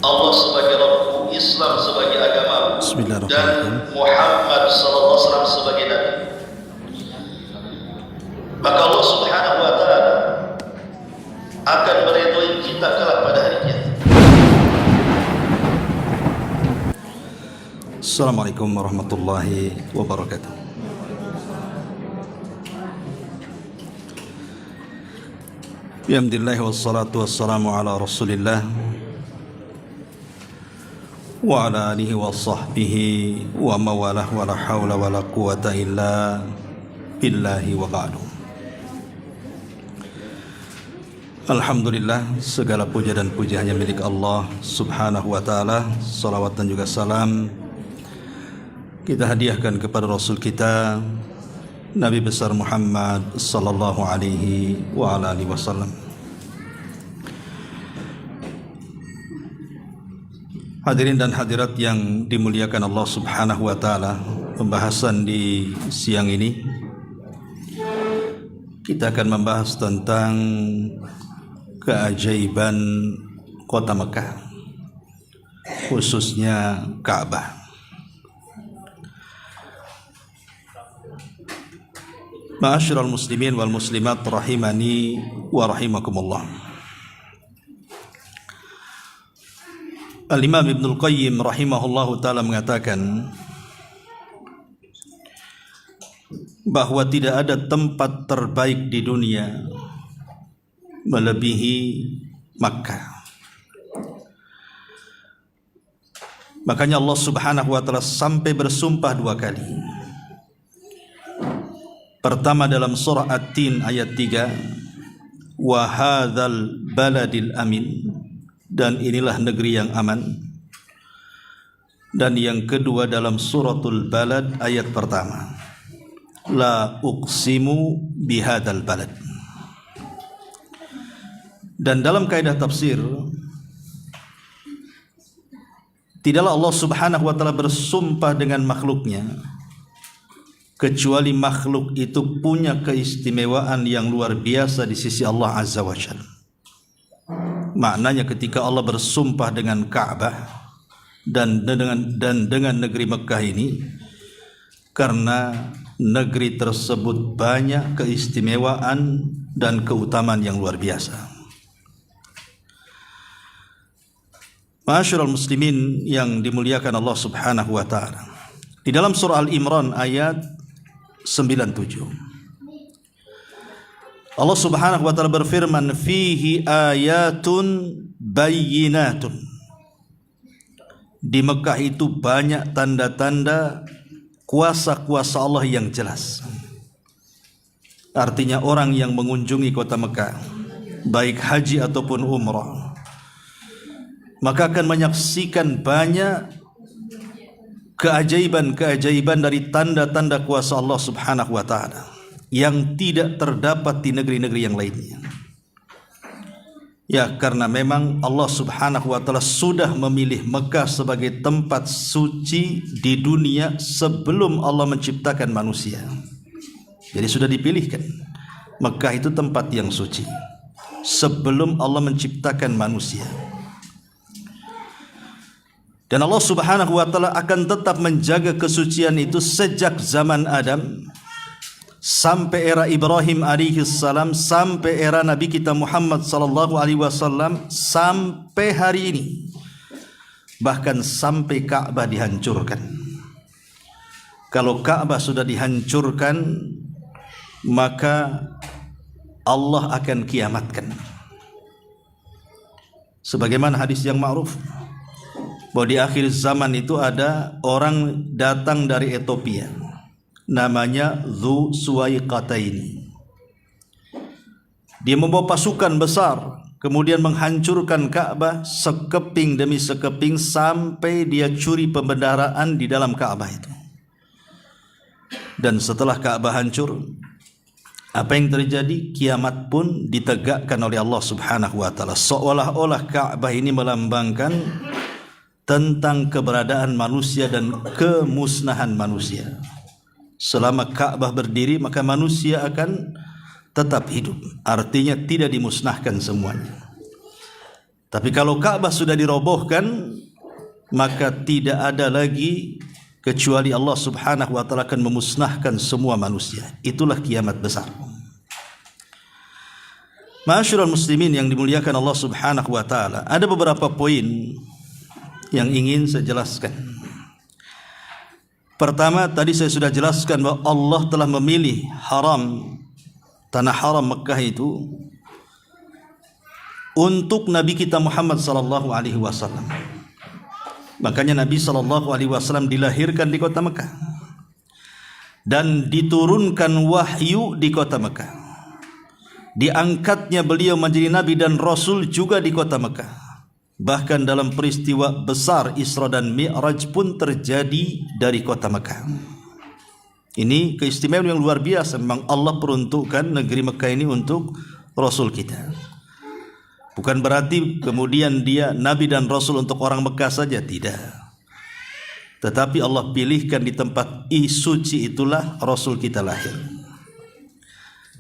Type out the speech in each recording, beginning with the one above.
Allah sebagai Rabb, Islam sebagai agama, dan Muhammad SAW sebagai Nabi. Maka Allah Subhanahu wa Ta'ala akan meridhoi kita kelak pada hari kiamat. Assalamualaikum warahmatullahi wabarakatuh. Alhamdulillah wassalatu wassalamu ala Rasulillah wa ala alihi wa sahbihi wa mawalah wa la hawla wa la quwata illa billahi wa ba'du. Alhamdulillah, segala puja dan puji hanya milik Allah Subhanahu wa ta'ala. Salawat dan juga salam kita hadiahkan kepada Rasul kita Nabi besar Muhammad sallallahu alaihi wa ala alihi wasallam. Hadirin dan hadirat yang dimuliakan Allah Subhanahu wa taala, pembahasan di siang ini kita akan membahas tentang keajaiban kota Mekah, khususnya Ka'bah. Ma'asyiral muslimin wal muslimat rahimani wa rahimakumullah. Al-Imam Ibnul Qayyim rahimahullahu ta'ala mengatakan bahwa tidak ada tempat terbaik di dunia melebihi Makkah. Makanya Allah Subhanahu wa ta'ala sampai bersumpah dua kali. Pertama dalam surah At-Tin ayat 3, wa hadzal baladil amin, dan inilah negeri yang aman. Dan yang kedua dalam suratul Balad ayat pertama, la uqsimu bihadzal balad. Dan dalam kaidah tafsir, tidaklah Allah Subhanahu wa taala bersumpah dengan makhluknya kecuali makhluk itu punya keistimewaan yang luar biasa di sisi Allah Azza wa Jalla. Maknanya ketika Allah bersumpah dengan Ka'bah dan dengan negeri Mekah ini, karena negeri tersebut banyak keistimewaan dan keutamaan yang luar biasa. Ma'asyiral muslimin yang dimuliakan Allah Subhanahu wa taala, di dalam surah Al-Imran ayat 97 Allah Subhanahu wa ta'ala berfirman, fihi ayatun bayyinatun. Di Mekah itu banyak tanda-tanda kuasa-kuasa Allah yang jelas. Artinya orang yang mengunjungi kota Mekah, baik haji ataupun umrah, maka akan menyaksikan banyak keajaiban-keajaiban dari tanda-tanda kuasa Allah Subhanahu wa ta'ala yang tidak terdapat di negeri-negeri yang lainnya. Ya, karena memang Allah Subhanahu wa ta'ala sudah memilih Mekah sebagai tempat suci di dunia sebelum Allah menciptakan manusia. Jadi sudah dipilihkan Mekah itu tempat yang suci sebelum Allah menciptakan manusia. Dan Allah Subhanahu wa ta'ala akan tetap menjaga kesucian itu sejak zaman Adam sampai era Ibrahim alaihi salam, sampai era Nabi kita Muhammad sallallahu alaihi wasallam, sampai hari ini. Bahkan sampai Ka'bah dihancurkan. Kalau Ka'bah sudah dihancurkan, maka Allah akan kiamatkan. Sebagaimana hadis yang ma'ruf, bahwa di akhir zaman itu ada orang datang dari Ethiopia, namanya Dzu Suwaiqataini. Dia membawa pasukan besar, kemudian menghancurkan Ka'bah sekeping demi sekeping sampai dia curi pembendaraan di dalam Ka'bah itu. Dan setelah Ka'bah hancur, apa yang terjadi? Kiamat pun ditegakkan oleh Allah Subhanahu wa ta'ala. Seolah-olah Ka'bah ini melambangkan tentang keberadaan manusia dan kemusnahan manusia. Selama Ka'bah berdiri, maka manusia akan tetap hidup. Artinya tidak dimusnahkan semuanya. Tapi kalau Ka'bah sudah dirobohkan, maka tidak ada lagi kecuali Allah Subhanahu wa taala akan memusnahkan semua manusia. Itulah kiamat besar. Ma'asyiral muslimin yang dimuliakan Allah Subhanahu wa taala, ada beberapa poin yang ingin saya jelaskan. Pertama, tadi saya sudah jelaskan bahwa Allah telah memilih tanah haram Mekah itu untuk Nabi kita Muhammad sallallahu alaihi wasallam. Makanya Nabi sallallahu alaihi wasallam dilahirkan di kota Mekah dan diturunkan wahyu di kota Mekah. Diangkatnya beliau menjadi nabi dan rasul juga di kota Mekah. Bahkan dalam peristiwa besar Isra dan Mi'raj pun terjadi dari kota Mekah. Ini keistimewaan yang luar biasa. Memang Allah peruntukkan negeri Mekah ini untuk rasul kita. Bukan berarti kemudian dia nabi dan rasul untuk orang Mekah saja, tidak. Tetapi Allah pilihkan di tempat suci itulah rasul kita lahir.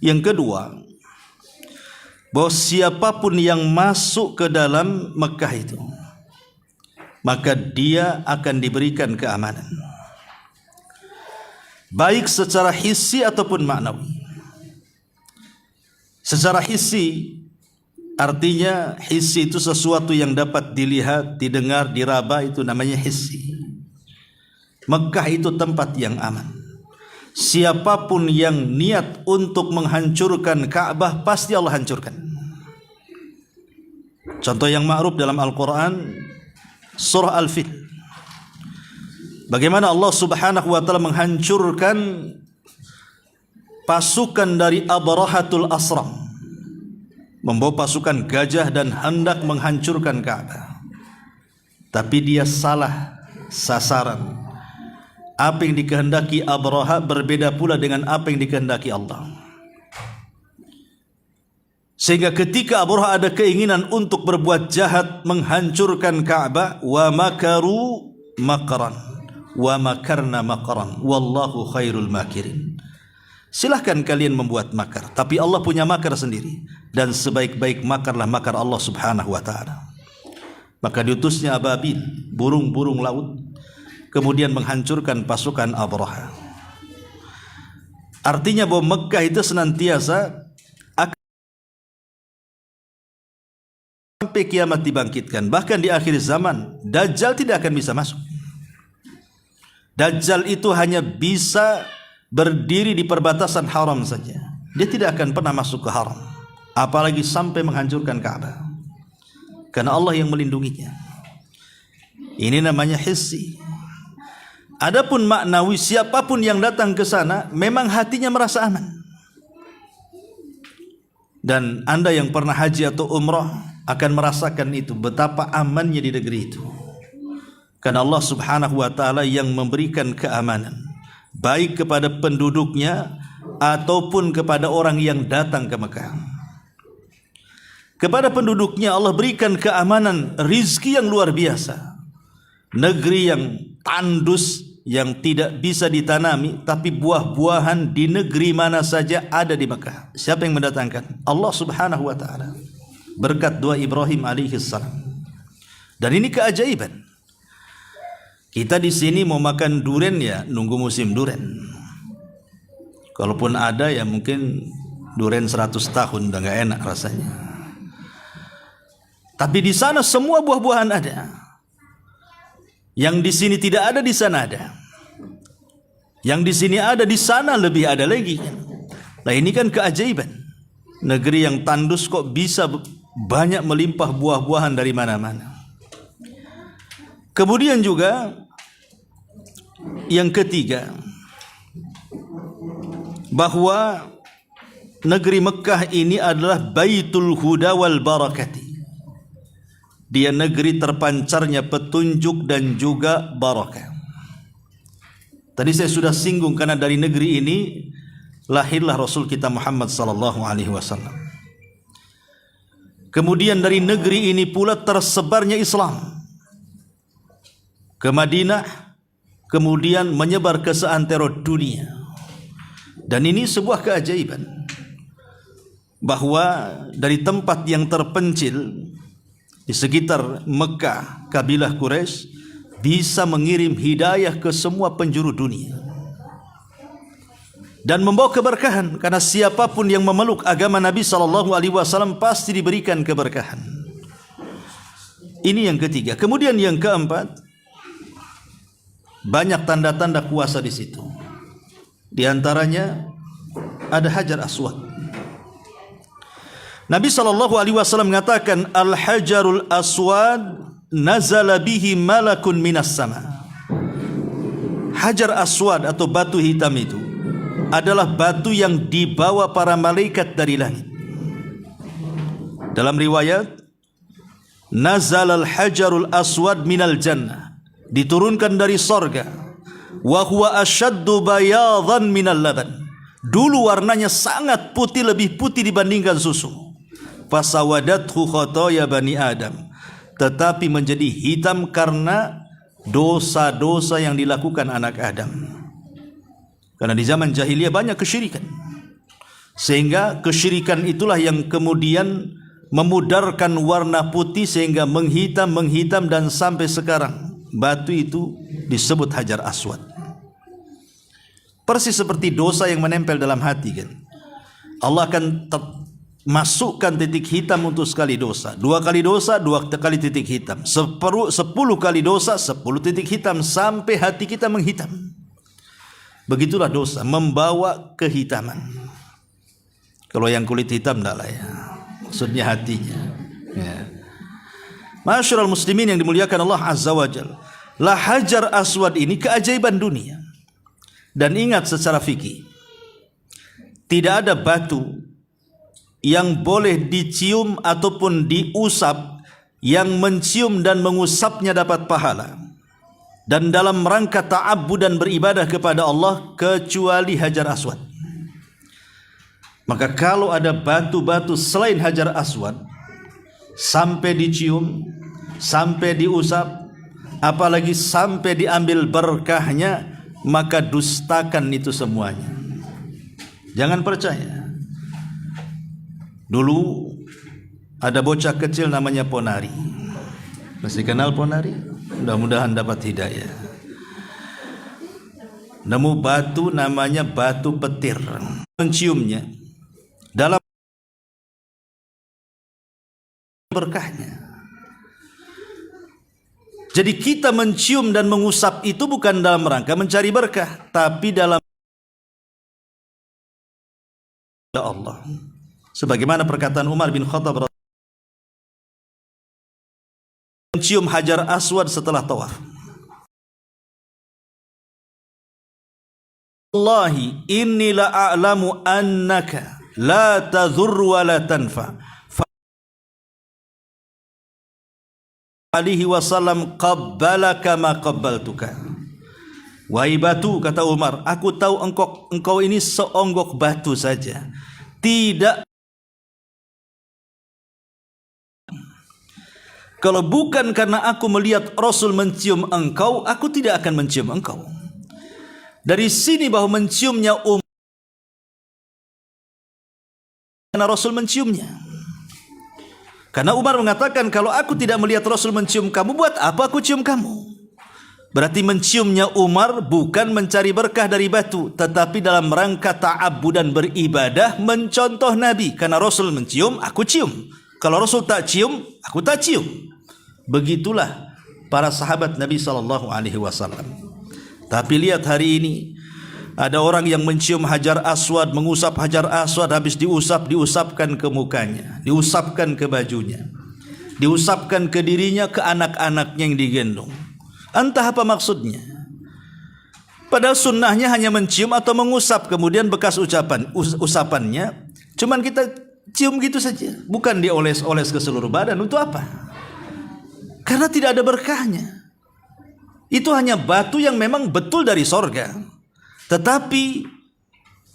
Yang kedua, bahwa siapapun yang masuk ke dalam Mekah itu, maka dia akan diberikan keamanan, baik secara hissi ataupun maknawi. Secara hissi artinya, hissi itu sesuatu yang dapat dilihat, didengar, diraba, itu namanya hissi. Mekah itu tempat yang aman. Siapapun yang niat untuk menghancurkan Ka'bah, pasti Allah hancurkan. Contoh yang ma'ruf dalam Al-Quran, surah Al-Fil. Bagaimana Allah Subhanahu wa ta'ala menghancurkan pasukan dari Abrahatul Asram, membawa pasukan gajah dan hendak menghancurkan Ka'bah. Tapi dia salah sasaran. Apa yang dikehendaki Abraha berbeda pula dengan apa yang dikehendaki Allah. Sehingga ketika Abraha ada keinginan untuk berbuat jahat, menghancurkan Ka'bah, wa makaru makran wa makarna makran wallahu khairul makirin. Silahkan kalian membuat makar, tapi Allah punya makar sendiri, dan sebaik-baik makarlah makar Allah Subhanahu wa ta'ala. Maka diutusnya ababil, burung-burung laut, kemudian menghancurkan pasukan Abraha. Artinya bahwa Mekah itu senantiasa akan sampai kiamat dibangkitkan. Bahkan di akhir zaman, Dajjal tidak akan bisa masuk. Dajjal itu hanya bisa berdiri di perbatasan haram saja. Dia tidak akan pernah masuk ke haram, apalagi sampai menghancurkan Ka'bah, karena Allah yang melindunginya. Ini namanya hissi. Adapun maknawi, siapapun yang datang ke sana memang hatinya merasa aman. Dan Anda yang pernah haji atau umrah akan merasakan itu, betapa amannya di negeri itu. Karena Allah Subhanahu wa ta'ala yang memberikan keamanan, baik kepada penduduknya ataupun kepada orang yang datang ke Mekah. Kepada penduduknya Allah berikan keamanan, rizki yang luar biasa. Negeri yang tandus, yang tidak bisa ditanami, tapi buah-buahan di negeri mana saja ada di Mekah. Siapa yang mendatangkan? Allah Subhanahu wa ta'ala, berkat doa Ibrahim alaihi salam. Dan ini keajaiban. Kita di sini mau makan durian ya nunggu musim durian. Kalaupun ada ya mungkin durian 100 tahun udah gak enak rasanya. Tapi di sana semua buah-buahan ada. Yang di sini tidak ada, di sana ada. Yang di sini ada, di sana lebih ada lagi. Nah, ini kan keajaiban. Negeri yang tandus kok bisa banyak melimpah buah-buahan dari mana-mana. Kemudian juga yang ketiga, bahwa negeri Mekah ini adalah Baitul Huda wal Barakati. Dia negeri terpancarnya petunjuk dan juga barakah. Tadi saya sudah singgung, karena dari negeri ini lahirlah Rasul kita Muhammad sallallahu alaihi wasallam. Kemudian dari negeri ini pula tersebarnya Islam ke Madinah, kemudian menyebar ke seantero dunia. Dan ini sebuah keajaiban, bahwa dari tempat yang terpencil di sekitar Mekah, kabilah Quraisy, bisa mengirim hidayah ke semua penjuru dunia dan membawa keberkahan, karena siapapun yang memeluk agama Nabi SAW pasti diberikan keberkahan. Ini yang ketiga. Kemudian yang keempat, banyak tanda-tanda kuasa di situ. Di antaranya ada Hajar Aswad. Nabi SAW mengatakan, Al-Hajarul Aswad nazala bihi malakun minas sama. Hajar Aswad atau batu hitam itu adalah batu yang dibawa para malaikat dari langit. Dalam riwayat, nazal al-hajarul aswad minal jannah, diturunkan dari sorga. Wa huwa ashaddu bayadan minal laban. Dulu warnanya sangat putih, lebih putih dibandingkan susu. Fasawadathu khotoya bani Adam, tetapi menjadi hitam karena dosa-dosa yang dilakukan anak Adam. Karena di zaman jahiliyah banyak kesyirikan, sehingga kesyirikan itulah yang kemudian memudarkan warna putih sehingga menghitam dan sampai sekarang batu itu disebut Hajar Aswad. Persis seperti dosa yang menempel dalam hati kan. Allah akan masukkan titik hitam untuk sekali dosa, 2 kali dosa, 2 kali titik hitam, 10 kali dosa, 10 titik hitam, sampai hati kita menghitam. Begitulah dosa, membawa kehitaman. Kalau yang kulit hitam enggak lah ya, maksudnya hatinya ya. Ma'asyiral muslimin yang dimuliakan Allah Azza wa Jalla, la Hajar Aswad ini keajaiban dunia. Dan ingat secara fikih, tidak ada batu yang boleh dicium ataupun diusap yang mencium dan mengusapnya dapat pahala dan dalam rangka ta'abbud dan beribadah kepada Allah kecuali Hajar Aswad. Maka kalau ada batu-batu selain Hajar Aswad sampai dicium, sampai diusap, apalagi sampai diambil berkahnya, maka dustakan itu semuanya. Jangan percaya. Dulu ada bocah kecil namanya Ponari. Masih kenal Ponari? Mudah-mudahan dapat hidayah. Nemu batu namanya batu petir. Menciumnya dalam berkahnya. Jadi kita mencium dan mengusap itu bukan dalam rangka mencari berkah, tapi dalam Allah. Sebagaimana perkataan Umar bin Khattab, mencium Hajar Aswad setelah tawaf. Wallahi inni la a'lamu annaka la tadhurru wa la tanfa. Alaihi wasallam qabbalaka ma qabbaltuka. Wahai batu, kata Umar, aku tahu engkau ini seonggok batu saja, tidak. Kalau bukan karena aku melihat Rasul mencium engkau, aku tidak akan mencium engkau. Dari sini bahwa menciumnya karena Rasul menciumnya. Karena Umar mengatakan, kalau aku tidak melihat Rasul mencium kamu, buat apa aku cium kamu? Berarti menciumnya Umar bukan mencari berkah dari batu, tetapi dalam rangka ta'abbud dan beribadah, mencontoh Nabi. Karena Rasul mencium, aku cium. Kalau Rasul tak cium, aku tak cium. Begitulah para sahabat Nabi SAW. Tapi lihat hari ini, ada orang yang mencium Hajar Aswad, mengusap Hajar Aswad, habis diusapkan ke mukanya, diusapkan ke bajunya, diusapkan ke dirinya, ke anak-anaknya yang digendong. Entah apa maksudnya. Padahal sunnahnya hanya mencium atau mengusap, kemudian bekas usapannya cuman kita cium gitu saja, bukan dioles-oles ke seluruh badan. Untuk apa? Karena tidak ada berkahnya. Itu hanya batu yang memang betul dari sorga, tetapi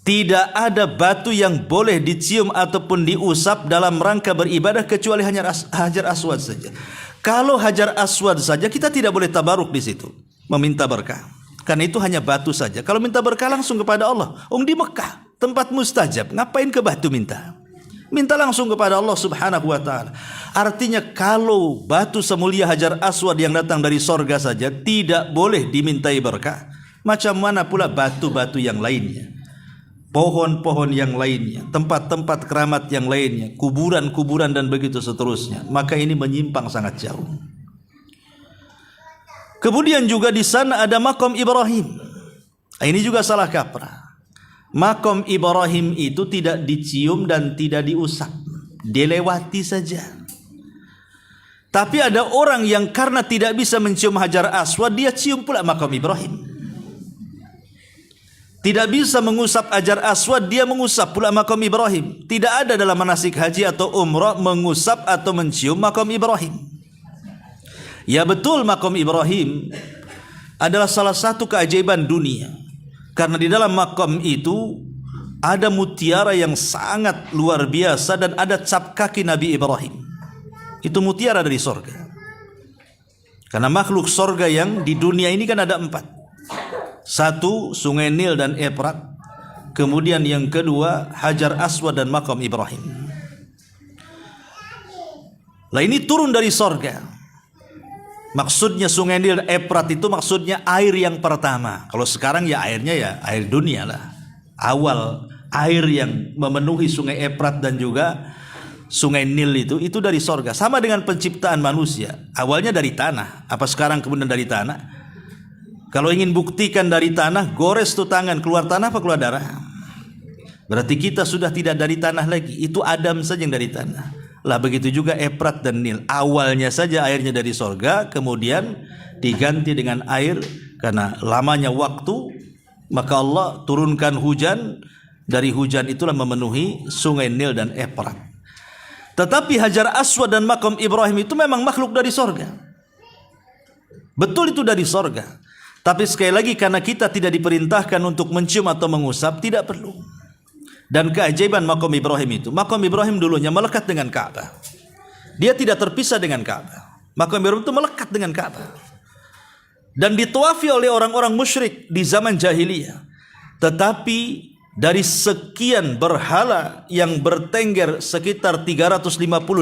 tidak ada batu yang boleh dicium ataupun diusap dalam rangka beribadah kecuali hanya Hajar Aswad saja. Kalau Hajar Aswad saja kita tidak boleh tabaruk di situ, meminta berkah. Karena itu hanya batu saja. Kalau minta berkah langsung kepada Allah. Di Mekah tempat mustajab, ngapain ke batu minta? Minta langsung kepada Allah Subhanahu wa taala. Artinya kalau batu semulia Hajar Aswad yang datang dari sorga saja tidak boleh dimintai berkah, macam mana pula batu-batu yang lainnya, pohon-pohon yang lainnya, tempat-tempat keramat yang lainnya, kuburan-kuburan dan begitu seterusnya. Maka ini menyimpang sangat jauh. Kemudian juga di sana ada makam Ibrahim. Ini juga salah kaprah. Makam Ibrahim itu tidak dicium dan tidak diusap, dilewati saja. Tapi ada orang yang karena tidak bisa mencium Hajar Aswad, dia cium pula makam Ibrahim. Tidak bisa mengusap Hajar Aswad, dia mengusap pula makam Ibrahim. Tidak ada dalam manasik haji atau umrah mengusap atau mencium makam Ibrahim. Ya betul, makam Ibrahim adalah salah satu keajaiban dunia. Karena di dalam makam itu ada mutiara yang sangat luar biasa dan ada cap kaki Nabi Ibrahim. Itu mutiara dari sorga. Karena makhluk sorga yang di dunia ini kan ada 4. 1, Sungai Nil dan Efrat. Kemudian yang kedua, Hajar Aswad dan makam Ibrahim. Lah ini turun dari sorga. Maksudnya Sungai Nil dan Efrat itu maksudnya air yang pertama. Kalau sekarang ya airnya ya air dunia lah. Awal air yang memenuhi Sungai Efrat dan juga Sungai Nil itu dari sorga. Sama dengan penciptaan manusia. Awalnya dari tanah. Apa sekarang kemudian dari tanah? Kalau ingin buktikan dari tanah, gores tuh tangan, keluar tanah apa keluar darah? Berarti kita sudah tidak dari tanah lagi. Itu Adam saja yang dari tanah. Lah begitu juga Efrat dan Nil. Awalnya saja airnya dari sorga, kemudian diganti dengan air karena lamanya waktu, maka Allah turunkan hujan. Dari hujan itulah memenuhi Sungai Nil dan Efrat. Tetapi Hajar Aswad dan makam Ibrahim itu memang makhluk dari sorga. Betul itu dari sorga. Tapi sekali lagi karena kita tidak diperintahkan untuk mencium atau mengusap, tidak perlu. Dan keajaiban makam Ibrahim itu, makam Ibrahim dulunya melekat dengan Ka'bah. Dia tidak terpisah dengan Ka'bah. Makam Ibrahim itu melekat dengan Ka'bah. Dan dituafi oleh orang-orang musyrik di zaman jahiliyah. Tetapi dari sekian berhala yang bertengger sekitar 350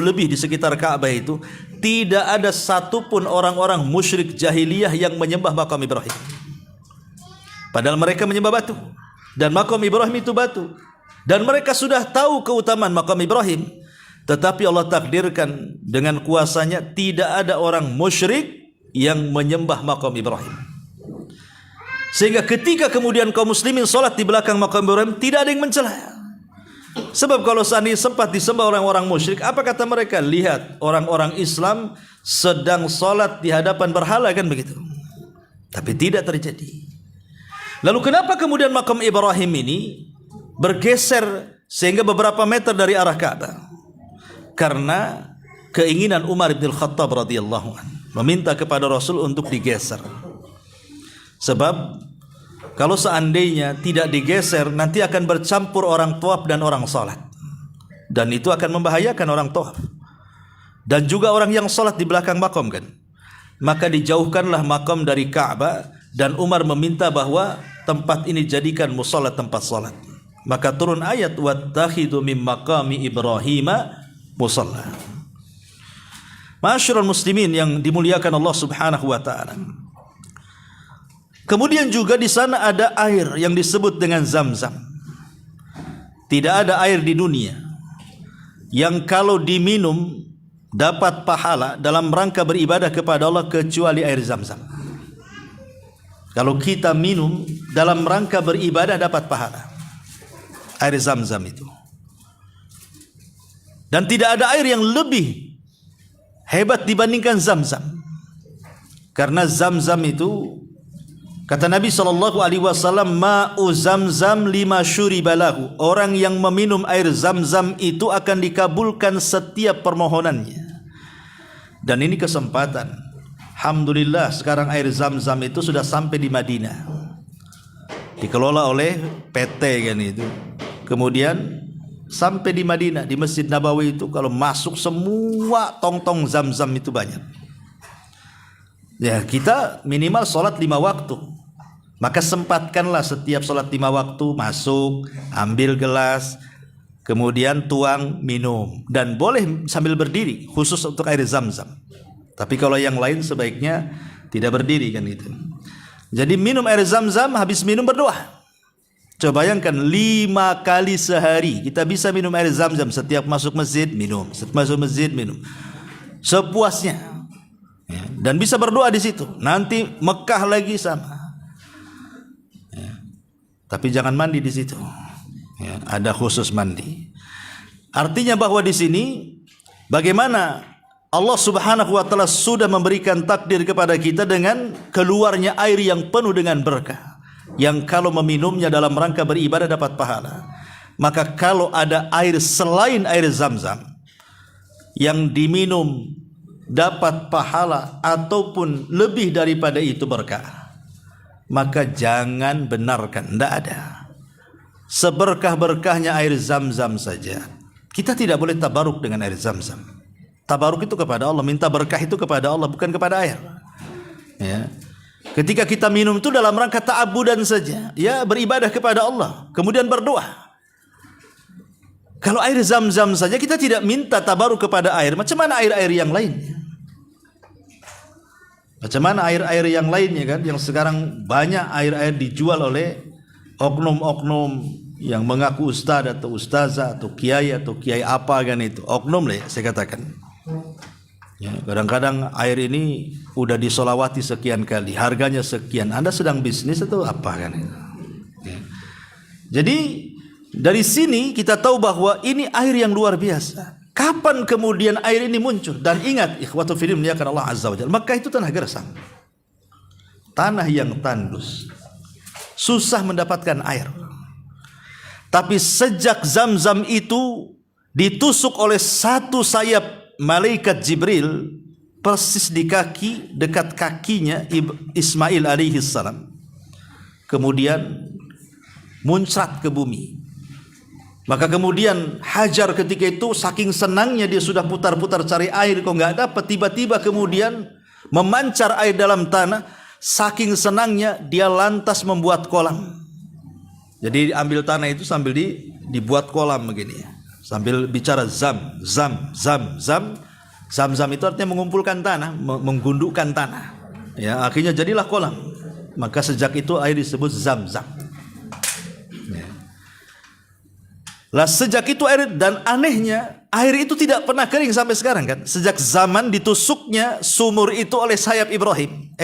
lebih di sekitar Ka'bah itu, tidak ada satupun orang-orang musyrik jahiliyah yang menyembah makam Ibrahim. Padahal mereka menyembah batu. Dan makam Ibrahim itu batu. Dan mereka sudah tahu keutamaan makam Ibrahim. Tetapi Allah takdirkan dengan kuasanya tidak ada orang musyrik yang menyembah makam Ibrahim. Sehingga ketika kemudian kaum muslimin sholat di belakang makam Ibrahim, tidak ada yang mencela. Sebab kalau seandainya sempat disembah orang-orang musyrik, apa kata mereka? Lihat orang-orang Islam sedang sholat di hadapan berhala, kan begitu. Tapi tidak terjadi. Lalu kenapa kemudian makam Ibrahim ini bergeser sehingga beberapa meter dari arah Ka'bah? Karena keinginan Umar bin Khattab radhiyallahu anhu meminta kepada Rasul untuk digeser. Sebab kalau seandainya tidak digeser, nanti akan bercampur orang tawaf dan orang salat. Dan itu akan membahayakan orang tawaf. Dan juga orang yang salat di belakang makam kan. Maka dijauhkanlah makam dari Ka'bah dan Umar meminta bahwa tempat ini jadikan musalla tempat salat. Maka turun ayat wattakhidhu mim maqami Ibrahima musalla. Ma'asyiral muslimin yang dimuliakan Allah Subhanahu wa taala. Kemudian juga di sana ada air yang disebut dengan Zam-Zam. Tidak ada air di dunia yang kalau diminum dapat pahala dalam rangka beribadah kepada Allah kecuali air Zam-Zam. Kalau kita minum dalam rangka beribadah dapat pahala. Air Zam-Zam itu. Dan tidak ada air yang lebih hebat dibandingkan Zam-Zam. Karena Zam-Zam itu kata Nabi SAW, ma'u Zam-Zam lima syuribalahu. Orang yang meminum air Zam-Zam itu akan dikabulkan setiap permohonannya. Dan ini kesempatan. Alhamdulillah sekarang air Zam-Zam itu sudah sampai di Madinah. Dikelola oleh PT kan itu. Kemudian sampai di Madinah, di Masjid Nabawi itu kalau masuk semua tong-tong Zam-Zam itu banyak. Ya kita minimal sholat 5 waktu. Maka sempatkanlah setiap sholat 5 waktu masuk, ambil gelas, kemudian tuang minum, dan boleh sambil berdiri khusus untuk air Zam-Zam. Tapi kalau yang lain sebaiknya tidak berdiri kan itu. Jadi minum air Zam-Zam, habis minum berdoa. Coba bayangkan 5 kali sehari kita bisa minum air Zam-Zam. Setiap masuk masjid minum, setiap masuk masjid minum, sepuasnya. Ya, dan bisa berdoa di situ. Nanti Mekah lagi sama. Ya, tapi jangan mandi di situ. Ya, ada khusus mandi. Artinya bahwa di sini bagaimana Allah Subhanahu wa taala sudah memberikan takdir kepada kita dengan keluarnya air yang penuh dengan berkah, yang kalau meminumnya dalam rangka beribadah dapat pahala. Maka kalau ada air selain air Zam-Zam yang diminum dapat pahala ataupun lebih daripada itu berkah, maka jangan benarkan, tidak ada. Seberkah-berkahnya air Zam-Zam saja, kita tidak boleh tabaruk dengan air Zam-Zam. Tabaruk itu kepada Allah, minta berkah itu kepada Allah, bukan kepada air. Ya. Ketika kita minum itu dalam rangka ta'abudan saja, ya, beribadah kepada Allah, kemudian berdoa. Kalau air Zam-Zam saja kita tidak minta tabaruk kepada air, macam mana air-air yang lainnya? Macam mana air-air yang lainnya kan? Yang sekarang banyak air-air dijual oleh oknum-oknum yang mengaku ustaz atau ustazah atau kiai apa kan itu. Oknum lah ya, saya katakan. Ya, kadang-kadang air ini udah disolawati sekian kali, harganya sekian. Anda sedang bisnis atau apa kan? Ya. Jadi dari sini kita tahu bahwa ini air yang luar biasa. Kapan kemudian air ini muncul? Dan ingat, ikhwatu fillah muliakan Allah Azza wa Jalla, Makkah itu tanah gersang, tanah yang tandus, susah mendapatkan air. Tapi sejak Zam-Zam itu ditusuk oleh satu sayap malaikat Jibril persis di kaki, dekat kakinya Ismail alaihi salam, kemudian muncrat ke bumi. Maka kemudian Hajar ketika itu saking senangnya dia sudah putar-putar cari air kok nggak dapat, tiba-tiba kemudian memancar air dalam tanah. Saking senangnya dia lantas membuat kolam. Jadi ambil tanah itu sambil dibuat kolam begini, sambil bicara Zam, Zam, Zam, Zam. Zam-Zam itu artinya mengumpulkan tanah, menggundukkan tanah. Ya, akhirnya jadilah kolam. Maka sejak itu air disebut Zam-Zam. Ya. Lah sejak itu air, dan anehnya air itu tidak pernah kering sampai sekarang kan. Sejak zaman ditusuknya sumur itu oleh sayap